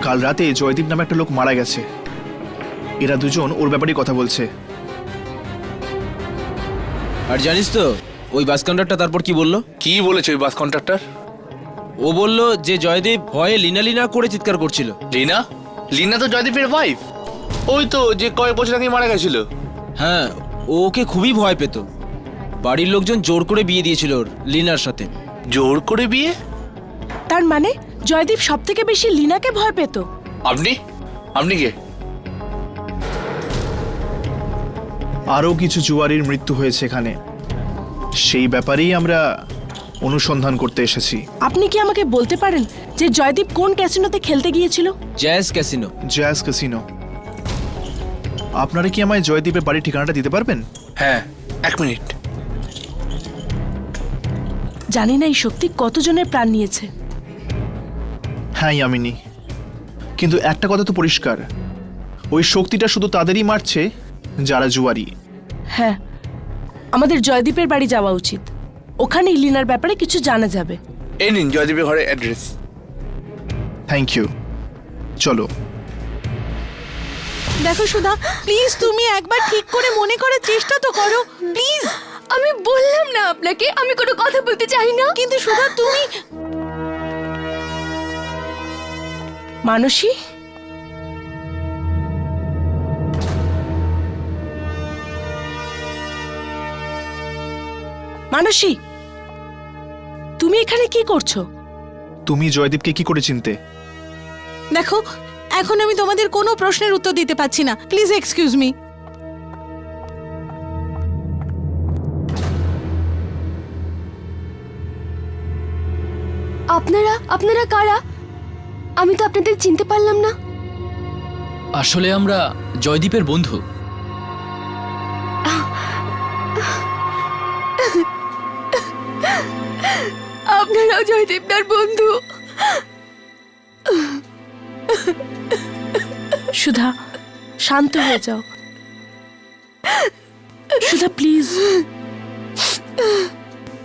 কাল রাতে জয়দীপ নামে একটা লোক মারা গেছে। এরা দুজন ওর ব্যাপারে কথা বলছে। আর জানিস তো ওই বাস কন্ডাক্টর তারপর কি বললো? কি বলেছে ওই বাস কন্ট্রাক্টর? ও বলল যে জয়দীপ ভয়ে লীনা লীনা করে চিৎকার করছিল। লীনা? লীনা তো জয়দীপের ওয়াইফ। ওই তো যে কয়েক বছর আগে মারা গেছিল। হ্যাঁ, ও ওকে খুবই ভয় পেত। বাড়ির লোকজন জোর করে বিয়ে দিয়েছিল ওর লীনার সাথে। জোর করে বিয়ে? তার মানে জয়দীপ সব থেকে বেশি লীনাকে ভয় পেত। আপনি কে? আরও কিছু জুয়ারির মৃত্যু হয়েছে এখানে। সেই ব্যাপারেই আমরা অনুসন্ধান করতে এসেছি। আপনি কি আমাকে বলতে পারেন যে জয়দীপ কোন ক্যাসিনোতে খেলতে গিয়েছিল? Jazz casino. Jazz casino. আপনারা কি আমায় জয়দীপের বাড়ির ঠিকানাটা দিতে পারবেন? হ্যাঁ, 1 মিনিট। জানি না এই শক্তি কতজনের প্রাণ নিয়েছে। হ্যাঁ ইয়ামিনী, কিন্তু একটা কথা তো পরিষ্কার, ওই শক্তিটা শুধু তাদেরই মারছে যারা জুয়ারি। হ্যাঁ, আমাদের জয়দীপের বাড়ি যাওয়া উচিত। ওখানে ইলিনার ব্যাপারে কিছু জানা যাবে। এই নিন জয়দীপের ঘরের অ্যাড্রেস। থ্যাংক ইউ, চলো। দেখো সুধা, প্লিজ তুমি একবার ঠিক করে মনে করার চেষ্টা তো করো প্লিজ। আমি বললাম না আপনাকে আমি কোনো কথা বলতে চাই না। কিন্তু সুধা তুমি মানসী, মানসী, তুমি এখানে কি করছো? তুমি জয়দীপকে কি করে চিনতে? দেখো, এখন আমি তোমাদের কোনো প্রশ্নের উত্তর দিতে পারছি না, প্লিজ এক্সকিউজ মি। আপনারা কারা? আমি তো আপনাদের চিনতে পারলাম না। আসলে আমরা জয়দীপের বন্ধু। আপনারাও জয়দীপদার বন্ধু? সুধা, শান্ত হয়ে যাও। সুধা প্লিজ।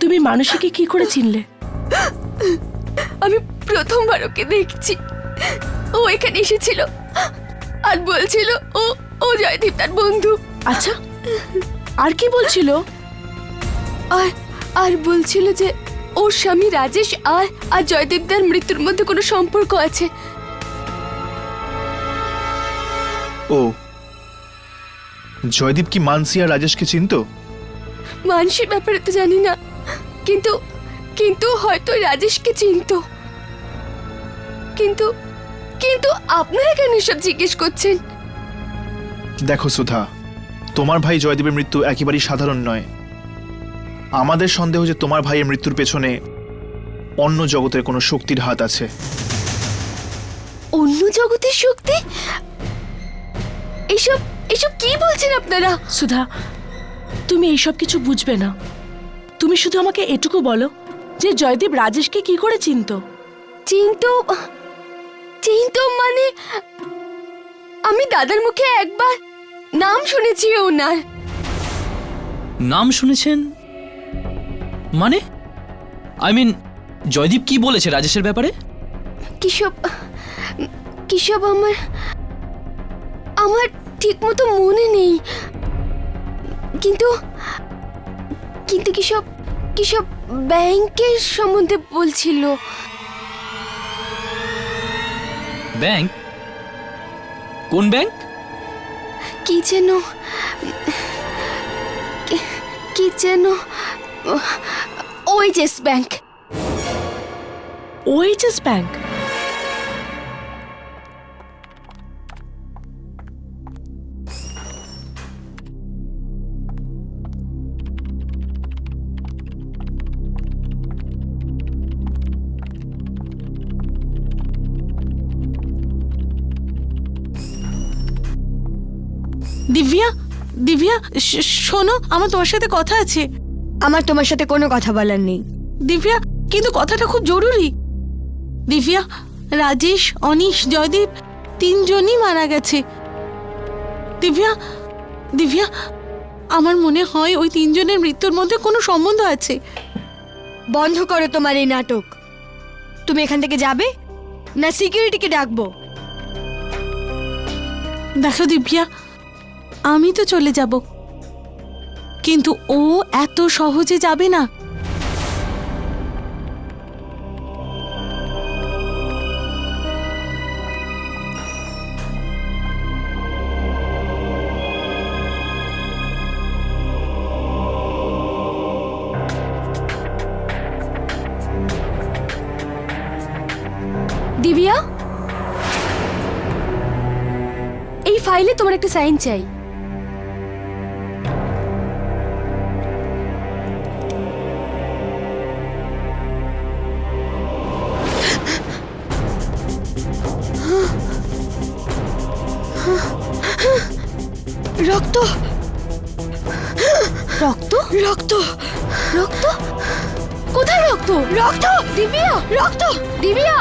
তুমি মানসীকে কি করে চিনলে? আমি প্রথমবার ওকে দেখছি। ও এখানে এসেছিল আর বলছিল ও জয়দীপদার বন্ধু। আচ্ছা, আর কি বলছিল? আর বলছিল যে ওর স্বামী রাজেশ আর জয়দীপদার মৃত্যুর মধ্যে কোনো সম্পর্ক আছে। ও, জয়দীপ কি মানসী আর রাজেশকে চিনতো? মানসীর ব্যাপারে তো জানি না, কিন্তু হয়তো রাজেশকে চিনতো। কিন্তু আপনারা কেন সব জিজ্ঞেস করছেন? দেখো সুধা, তোমার ভাই জয়দীপের মৃত্যু একেবারেই সাধারণ নয়। আমাদের সন্দেহ যে তোমার ভাইয়ের মৃত্যুর পেছনে অন্য জগতের কোনো শক্তির হাত আছে। অন্য জগতের শক্তি? এসব কি বলছেন আপনারা? সুধা, তুমি এইসব কিছু বুঝবে না। তুমি শুধু আমাকে এটুকু বলো যে জয়দীপ রাজেশকে কি করে চিনতো? চিনতো মানে আমি দাদার মুখে একবার নাম শুনেছি ওনার। নাম শুনেছেন মানে? আই মিন, জয়দীপ কি বলেছে রাজেশের ব্যাপারে? কিসব আমার ঠিক মতো মনে নেই, কিন্তু কিসব ব্যাংকের সম্বন্ধে বলছিল। ব্যাংক? কোন ব্যাংক? কি যেন ওএইচএস ব্যাংক। ওএইচএস ব্যাংক? দিব্যা, শোনো, আমার তোমার সাথে কথা আছে। আমার তোমার সাথে কোনো কথা বলার নেই। দিব্যা, কিন্তু কথাটা খুব জরুরি। দিব্যা, রাজেশ, অনিশ, জয়দীপ তিনজনই মারা গেছে। দিব্যা, আমার মনে হয় ওই তিনজনের মৃত্যুর মধ্যে কোনো সম্বন্ধ আছে। বন্ধ করো তোমার এই নাটক। তুমি এখান থেকে যাবে না সিকিউরিটিকে ডাকবো? দেখো দিব্যা, আমি তো চলে যাব, কিন্তু ও এত সহজে যাবে না। দিব্যা, এই ফাইলে তোমার একটা সাইন চাই। রক্ত রক্ত রক্ত রক্ত কোথায় রক্ত? রক্ত দিব্যা, রক্ত দিব্যা,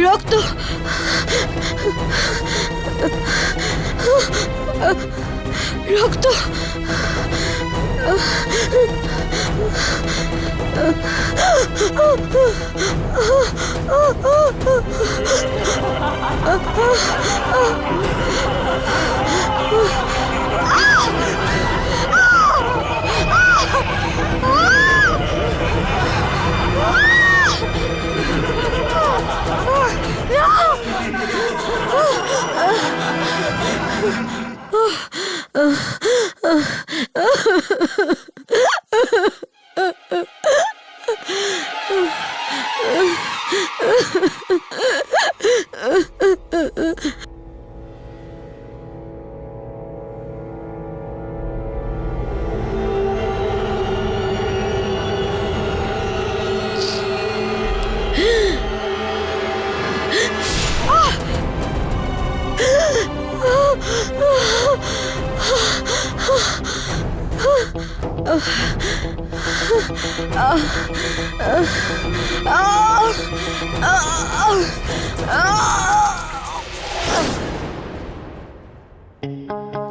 রক্ত রক্ত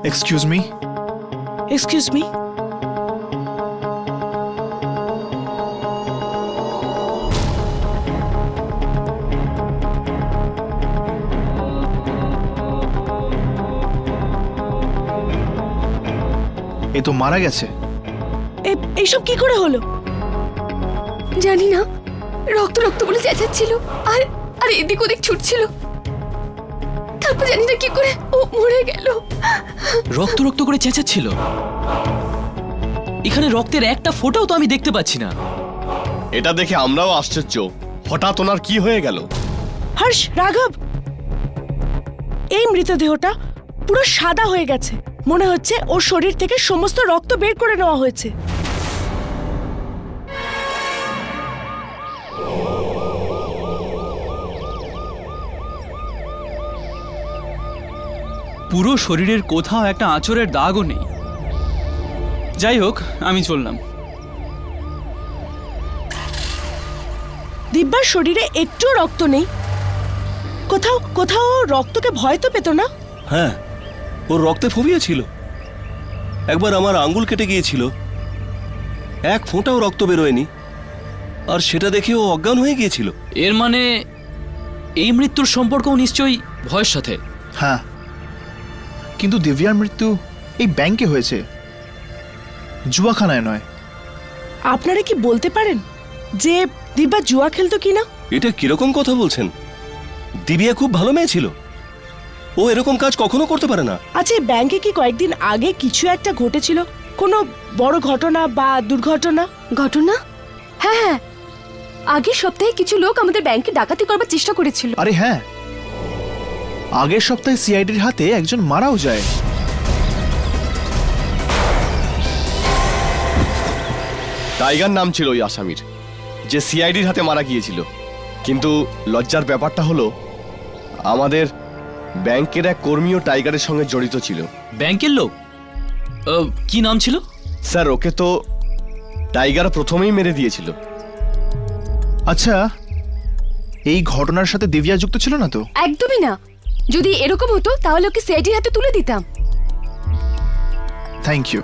এক্সকিউজ মি। এক্সকিউজ মি, এ তো মারা গেছে। এইসব কি করে হলো? জানি না, রক্ত রক্ত বলে চেঁচাচ্ছিল আর আর এদিক ওদিক ছুটছিল, তারপর জানি না কি করে ও মরে গেল। রক্ত রক্ত করে চেঁচাচ্ছিল? এখানে রক্তের একটা ফোঁটাও তো আমি দেখতে পাচ্ছি না। এটা দেখে আমরাও আশ্চর্য, হঠাৎ ওনার কি হয়ে গেল? হর্ষ, রাঘব, এই মৃতদেহটা পুরো সাদা হয়ে গেছে। মনে হচ্ছে ওর শরীর থেকে সমস্ত রক্ত বের করে নেওয়া হয়েছে। পুরো শরীরের কোথাও একটা আঁচড়ের দাগও নেই। যাই হোক, আমি চললাম। দিব্যার শরীরে একটুও রক্ত নেই। কোথাও কোথাও রক্তকে ভয় তো পেত না? হ্যাঁ, ওর রক্তে ফোবিয়া ছিল। একবার আমার আঙ্গুল কেটে গিয়েছিল, এক ফোঁটাও রক্ত বেরোয়নি, আর সেটা দেখে ও অজ্ঞান হয়ে গিয়েছিল। এর মানে এই মৃত্যুর সম্পর্কও নিশ্চয়ই ভয়ের সাথে। হ্যাঁ, কিন্তু দিব্যার মৃত্যু এই ব্যাংকে হয়েছে, জুয়াখানায় নয়। আপনারা কি বলতে পারেন যে দিব্যা জুয়া খেলতো কিনা? এটা কিরকম কথা বলছেন? দিব্যা খুব ভালো মেয়ে ছিল, ও এরকম কাজ কখনো করতে পারে না। আচ্ছা, এই ব্যাংকে কি কয়েকদিন আগে কিছু একটা ঘটেছিল? কোনো বড় ঘটনা বা দুর্ঘটনা? ঘটনা? হ্যাঁ হ্যাঁ, আগের সপ্তাহে কিছু লোক আমাদের ব্যাংকে ডাকাতি করবার চেষ্টা করেছিল। আরে হ্যাঁ, আগের সপ্তাহে সিআইডির হাতে একজন মারাও যায়। টাইগার নাম ছিল ওই আসামির, যে সিআইডির হাতে মারা গিয়েছিল। কিন্তু লজ্জার ব্যাপারটা হলো, আমাদের ব্যাংকের এক কর্মীও টাইগারের সঙ্গে জড়িত ছিল। ব্যাংকের লোক? কি নাম ছিল? স্যার, ওকে তো টাইগার প্রথমেই মেরে দিয়েছিল। আচ্ছা, এই ঘটনার সাথে দিব্যা যুক্ত ছিল না তো? একদমই না। যদি এরকম হতো তাহলে ওকে সিআইডির হাতে তুলে দিতাম। Thank you.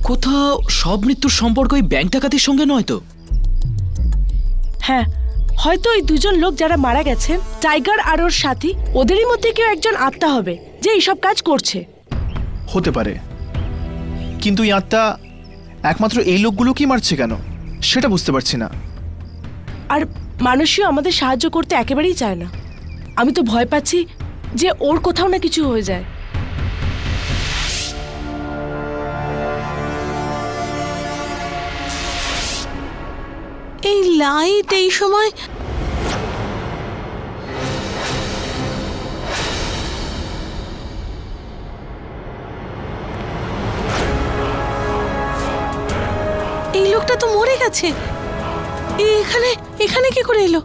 কোথাও সব মৃত্যুর সম্পর্ক ওই ব্যাংক ডাকাতির সঙ্গে নয় তো? হ্যাঁ, হয়তো ওই দুজন লোক যারা মারা গেছেন, টাইগার আর ওর সাথী, ওদেরই মধ্যে কেউ একজন আত্মা হবে যে এইসব কাজ করছে। হতে পারে, কিন্তু এই আত্মা একমাত্র এই লোকগুলোকেই মারছে কেন সেটা বুঝতে পারছি না। আর মানুষও আমাদের সাহায্য করতে একেবারেই চায় না। আমি তো ভয় পাচ্ছি যে ওর কোথাও না কিছু হয়ে যায়। এই লাইট এই সময় এই লোকটা তো মরে গেছে। এখানে এখানে কি করে এলো?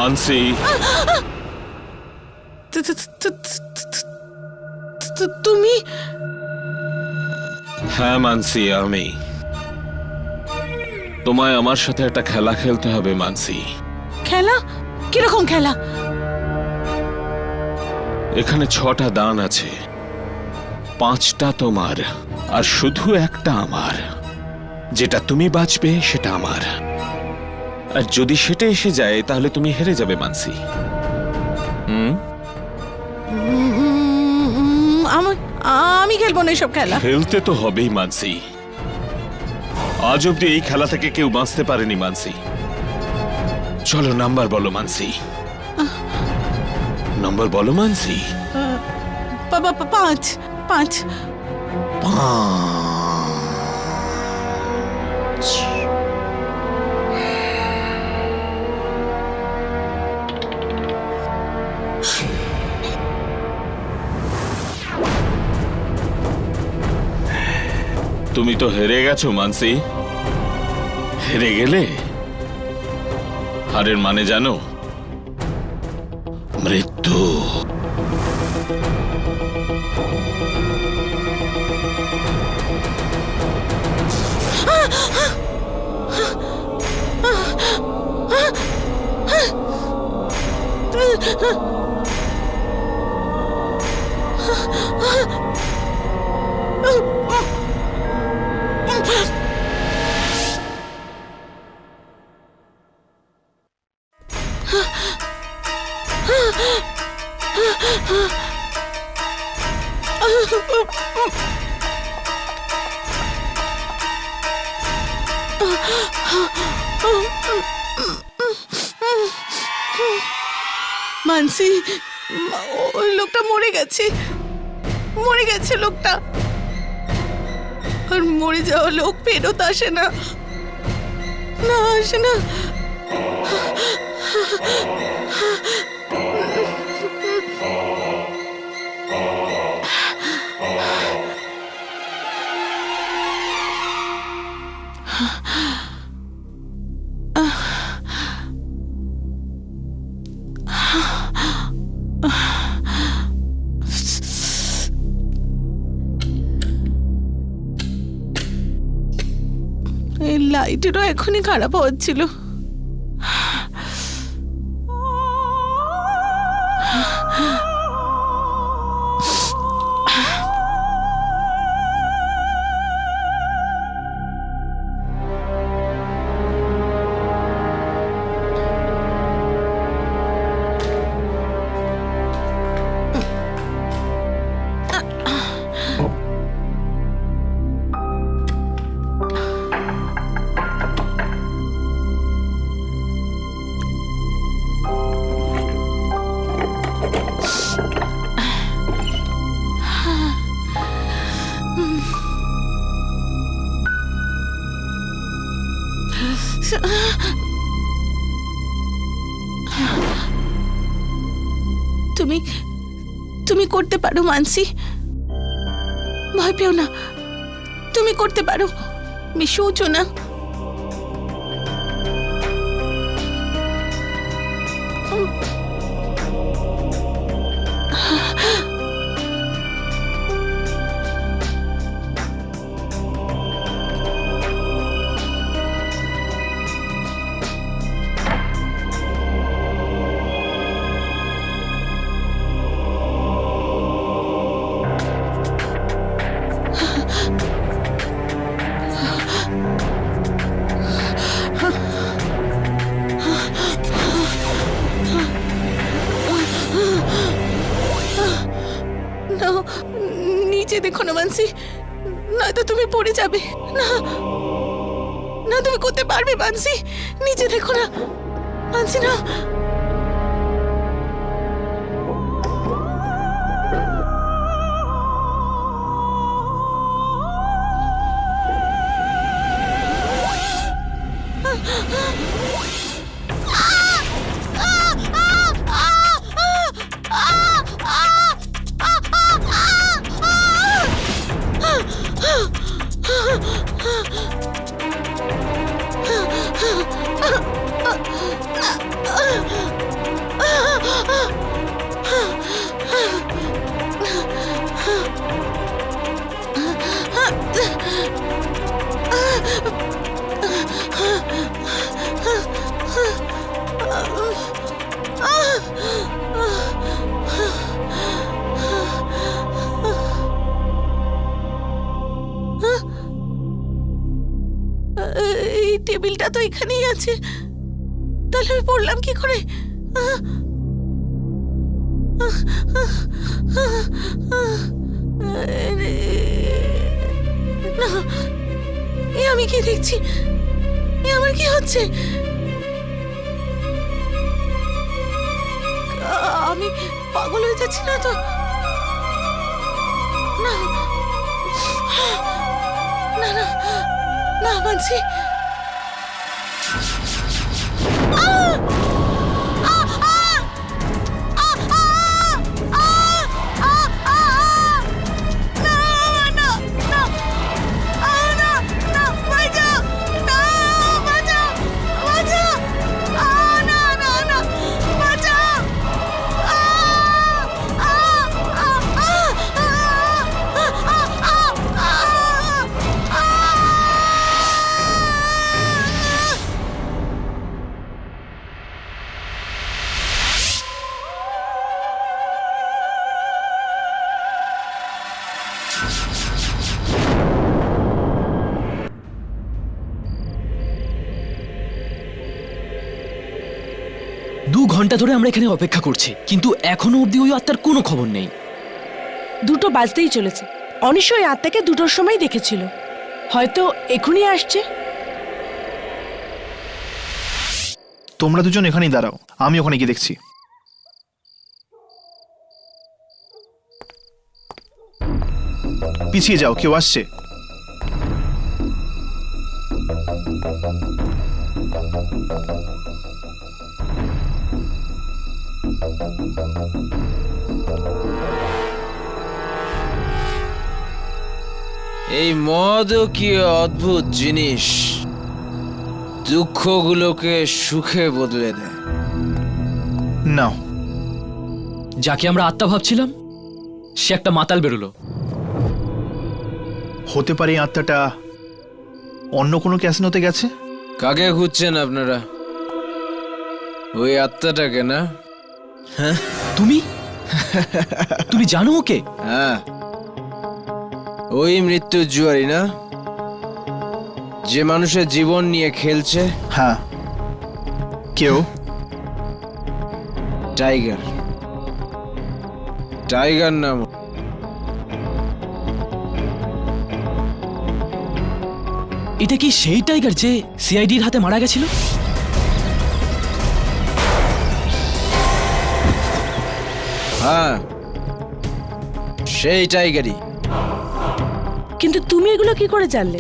মানসি, তুমি? হ্যাঁ মানসি, আমি। তোমায় আমার সাথে একটা খেলা খেলতে হবে মানসি। খেলা? কিরকম খেলা? এখানে 6টা দান আছে, 5টা তোমার আর শুধু একটা আমার। যেটা তুমি বাঁচবে সেটা আমার, আর যদি সেটা এসে যায় তাহলে তুমি হেরে যাবে মানসি। আমি খেলবো না এসব খেলা। খেলতে তো হবেই মানসি। আজ অব্দি এই খেলা থেকে কেউ বাঁচতে পারেনি মানসি। চলো নাম্বার বলো মানসি, নাম্বার বলো মানসি। 5। তুমি তো হেরে গেছো মানসি। হেরে গেলে হারের মানে জানো? মৃত্যু। মানসি, ওই লোকটা মরে গেছে লোকটা। আর মরে যাওয়া লোক ফেরত আসে না, আসে না। এই লাইটেরও এখনই খারাপ হচ্ছিল। তুমি করতে পারো মানসি, ভয় পেও না। তুমি করতে পারো, মিশোচো না। নিচে দেখো না মানসি, নয়তো তুমি পড়ে যাবে। না না, তুমি করতে পারবে মানসি। নিচে দেখো না মানসি, না। এই টেবিলটা তো এখানেই আছে, তাহলে আমি পড়লাম কি করে? না, এ আমি কি দেখছি? এ আমার কি হচ্ছে? আমি পাগল হয়ে যাচ্ছি না তো? না না না না, মানছি। ঘন্টা ধরে আমরা এখানে অপেক্ষা করছি, কিন্তু এখনো অবধি ওই আত্মার কোনো খবর নেই। 2টো বাজতেই চলেছে। অনিশ ওই আত্মাকে 2টোর সময় দেখেছিল, হয়তো এখনই আসছে। তোমরা দুজন এখানেই দাঁড়াও, আমি ওখানে গিয়ে দেখছি। পিছিয়ে যাও, কেউ আসছে। এই মদও কি অদ্ভুত জিনিস, দুঃখগুলোকে সুখে বদলে দেয়। নাও। যাকে আমরা আত্মা ভাবছিলাম সে একটা মাতাল বেরোলো। হতে পারে এই আত্মাটা অন্য কোনো ক্যাসিনোতে গেছে। কাকে খুঁজছেন আপনারা? ওই আত্মাটাকে না? হ্যাঁ, তুমি তুমি জানো ওকে? হ্যাঁ, ওই মৃত্যুর জুয়ারি না, যে মানুষের জীবন নিয়ে খেলছে। হ্যাঁ। কেউ? টাইগার। টাইগার নাম। এটা কি সেই টাইগার যে সিআইডির হাতে মারা গেছিল? হ্যাঁ, সেই টাইগারই। কিন্তু তুমি এগুলো কি করে জানলে?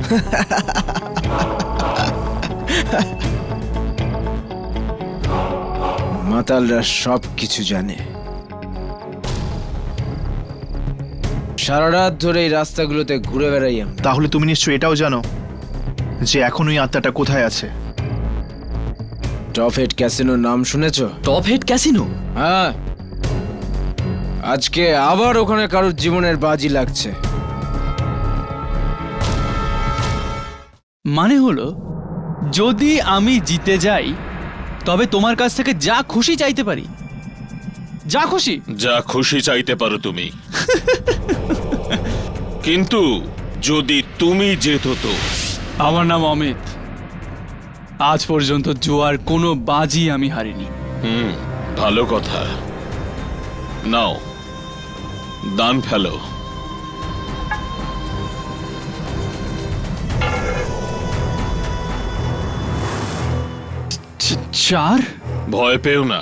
মাতালরা সব কিছু জানে। সারা রাত ধরে এই রাস্তাগুলোতে ঘুরে বেড়াই আমরা। তাহলে তুমি নিশ্চয়ই এটাও জানো যে এখন ওই আত্মাটা কোথায় আছে। টপ হেড ক্যাসিনোর নাম শুনেছো? Top head casino? হ্যাঁ, আজকে আবার ওখানে কারোর জীবনের বাজি লাগছে। মানে হলো, যদি আমি জিতে যাই তবে তোমার কাছ থেকে যা খুশি চাইতে পারি। যা খুশি? যা খুশি চাইতে পারো তুমি। কিন্তু যদি তুমি যেত তো? আমার নাম অমিত। আজ পর্যন্ত জুয়ার কোনো বাজি আমি হারিনি। ভালো কথা। নাও, দান ফেলো। চার? ভয় পেও না,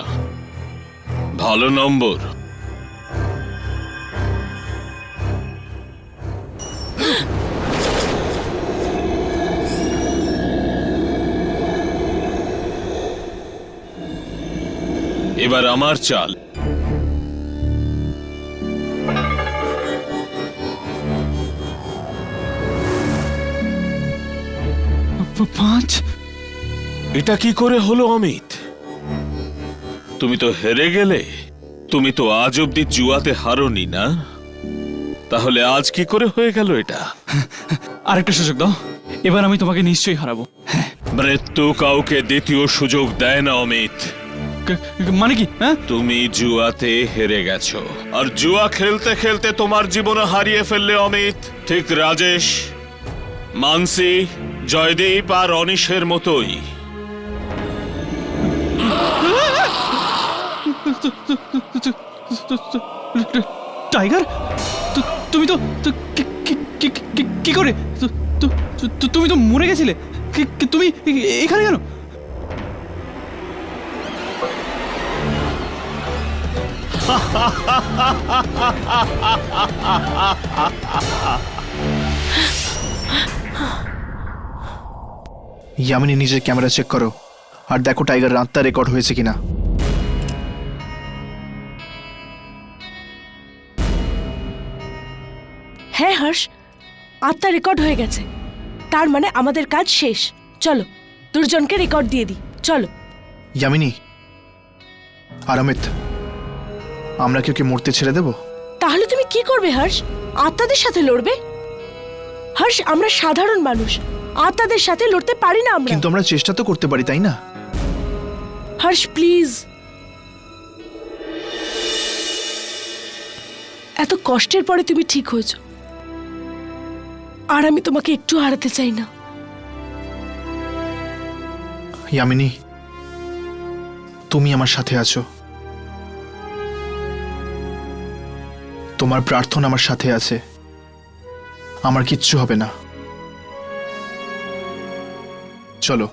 ভালো নম্বর। এবার আমার চাল। পাঁচ? এটা কি করে হলো অমিত? তুমি তো হেরে গেলে। তুমি তো আজ অব্দি জুয়াতে হারোনি না, তাহলে আজ কি করে হয়ে গেল এটা? আরেকটা সুযোগ দাও, এবার আমি তোমাকে নিশ্চয়ই হারাবো। মৃত্যু কাউকে দ্বিতীয় সুযোগ দেয় না অমিত। মানে কি? হ্যাঁ, তুমি জুয়াতে হেরে গেছো, আর জুয়া খেলতে খেলতে তোমার জীবন হারিয়ে ফেললে অমিত। ঠিক রাজেশ, মানসি, জয়দীপ আর অনিশের মতোই। টাইগার, তুমি তো কি করে? তুমি তো মরে গেছিলে, তুমি এখানে কেন? ইয়ামিনী, নিজের ক্যামেরা চেক করো আর দেখো টাইগার আত্মা রেকর্ড হয়েছে কিনা। হ্যাঁ হর্ষ, আত্মা রেকর্ড হয়ে গেছে। তার মানে আমাদের কাজ শেষ। চলো দুর্জনকে রেকর্ড দিয়ে দিই, চলো। ইয়ামিনী আর অমিত, আমরা কি ওকে মরতে ছেড়ে দেব? তাহলে তুমি কি করবে হর্ষ? আত্মাদের সাথে লড়বে? হর্ষ, আমরা সাধারণ মানুষ, আত্মাদের সাথে লড়তে পারি না আমরা। কিন্তু আমরা চেষ্টা তো করতে পারি, তাই না? হর্ষ প্লিজ, এত কষ্টের পরে তুমি ঠিক হয়েছো, আর আমি তোমাকে একটু হারাতে চাই না। ইয়ামিনী, তুমি আমার সাথে আছো, তোমার প্রার্থনা আমার সাথে আছে, আমার কিচ্ছু হবে না। চলো।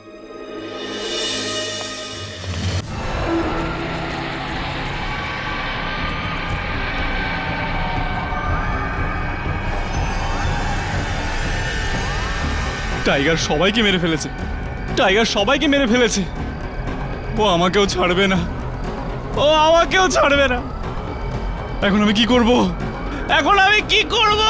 টাইগার সবাইকে মেরে ফেলেছে, টাইগার সবাইকে মেরে ফেলেছে। ও আমাকেও ছাড়বে না, ও আমাকেও ছাড়বে না। এখন আমি কি করব? এখন আমি কি করব?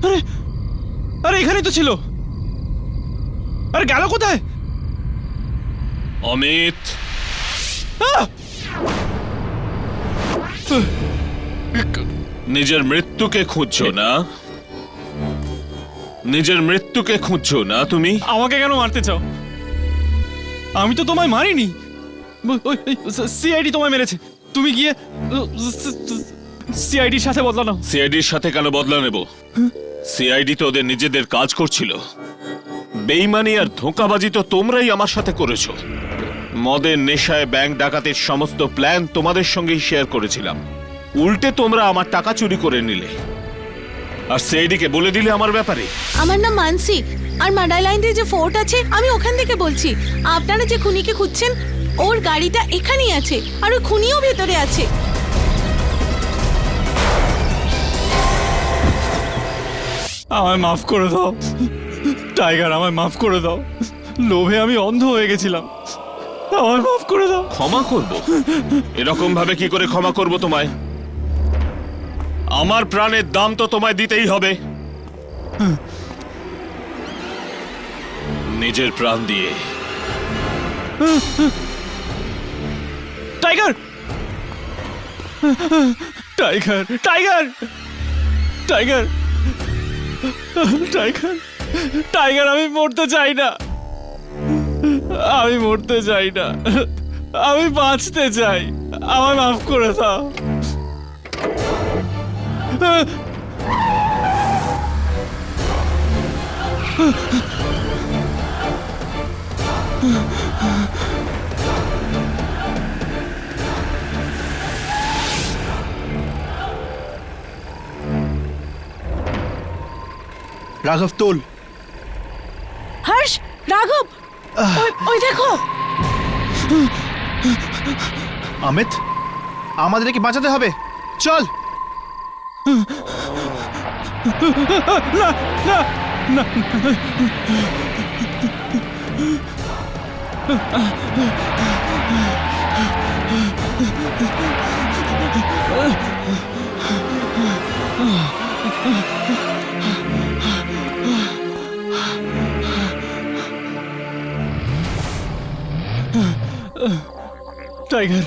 আরে আরে, এখানেই তো ছিল। আরে গেল কোথায়? অমিত, নিজের মৃত্যুকে খুঁজছো না? নিজের মৃত্যুকে খুঁজছো না তুমি? আমাকে কেন মারতে চাও? আমি তো তোমায় মারিনি, সিআইডি তোমায় মেরেছে। তুমি গিয়ে সিআইডির সাথে বদলা নাও। সিআইডির সাথে কেন বদলা নেব? সিআইডি তো ওদের নিজেদের কাজ করছিল। বেইমানি আর ধোঁকাবাজি তো তোমরাই আমার সাথে করেছো। মদের নেশায় ব্যাংক ডাকাতির সমস্ত প্ল্যান তোমাদের সঙ্গেই শেয়ার করেছিলাম। উল্টে তোমরা আমার টাকা চুরি করে নিলে, আর সিআইডিকে বলে দিলে আমার ব্যাপারে। আমার নাম মানসি, আর মাডাই লাইন দিয়ে যে ফোর্ট আছে আমি ওখান থেকে বলছি। আপনারা যে খুনিকে খুঁজছেন ওর গাড়িটা এখানেই আছে, আর ওই খুনিও ভেতরে আছে। আমায় মাফ করে দাও টাইগার, আমায় মাফ করে দাও। লোভে আমি অন্ধ হয়ে গেছিলাম, আমায় মাফ করে দাও। ক্ষমা করব? এরকম ভাবে কি করে ক্ষমা করব তোমায়? আমার প্রাণের দাম তো তোমায় দিতেই হবে, নিজের প্রাণ দিয়ে। Tiger, tiger, tiger, tiger, tiger, tiger, আমি মরতে চাই না, আমি মরতে চাই না, আমি বাঁচতে চাই, আমায় মাফ করে দাও। রাঘব, তোল। হর্ষ, রাঘব, ওই দেখো। অমিত, আমাদেরকে বাঁচাতে হবে, চল। টাইগার,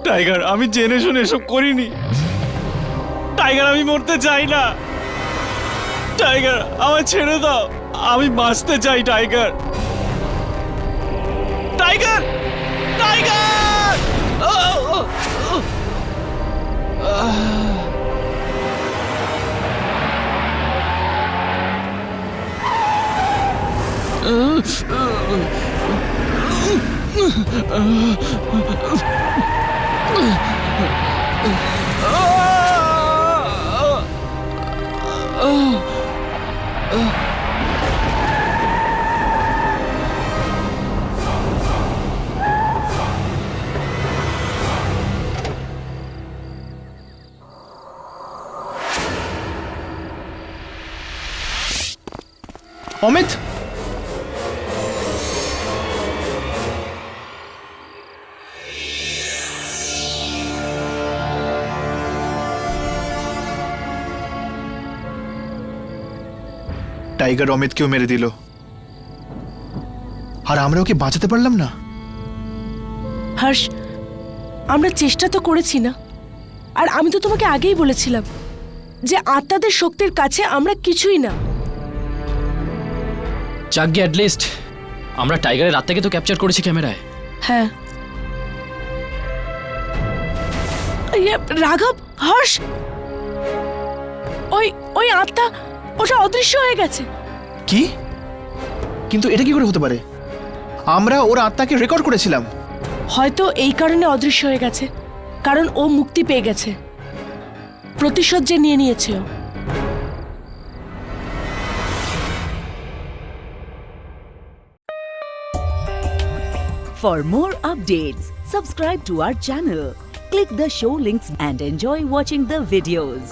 টাইগার, আমি জেনে শুনে এসব করিনি। টাইগার, আমি মরতে চাই না। টাইগার, আমায় ছেড়ে দাও, আমি বাঁচতে চাই। Tiger, tiger, tiger! Amit, tiger অমিতকেও মেরে দিল, আর আমরা ওকে বাঁচাতে পারলাম না। হর্ষ, আমরা চেষ্টা তো করেছি না? আর আমি তো তোমাকে আগেই বলেছিলাম যে আত্মাদের শক্তির কাছে আমরা কিছুই না। যাকগে, অ্যাটলিস্ট আমরা টাইগারের আত্মাকে তো ক্যাপচার করেছি ক্যামেরায়। হ্যাঁ। ইয়ে, রাঘব, হর্ষ, ওই ওই আত্মা, ওটা অদৃশ্য হয়ে গেছে। কি? কিন্তু এটা কি করে হতে পারে? আমরা ওর আত্মাকে রেকর্ড করেছিলাম। হয়তো এই কারণে অদৃশ্য হয়ে গেছে, কারণ ও মুক্তি পেয়ে গেছে, প্রতিশোধ যে নিয়ে নিয়েছে ও। For more updates, subscribe to our channel, click the show links and enjoy watching the videos.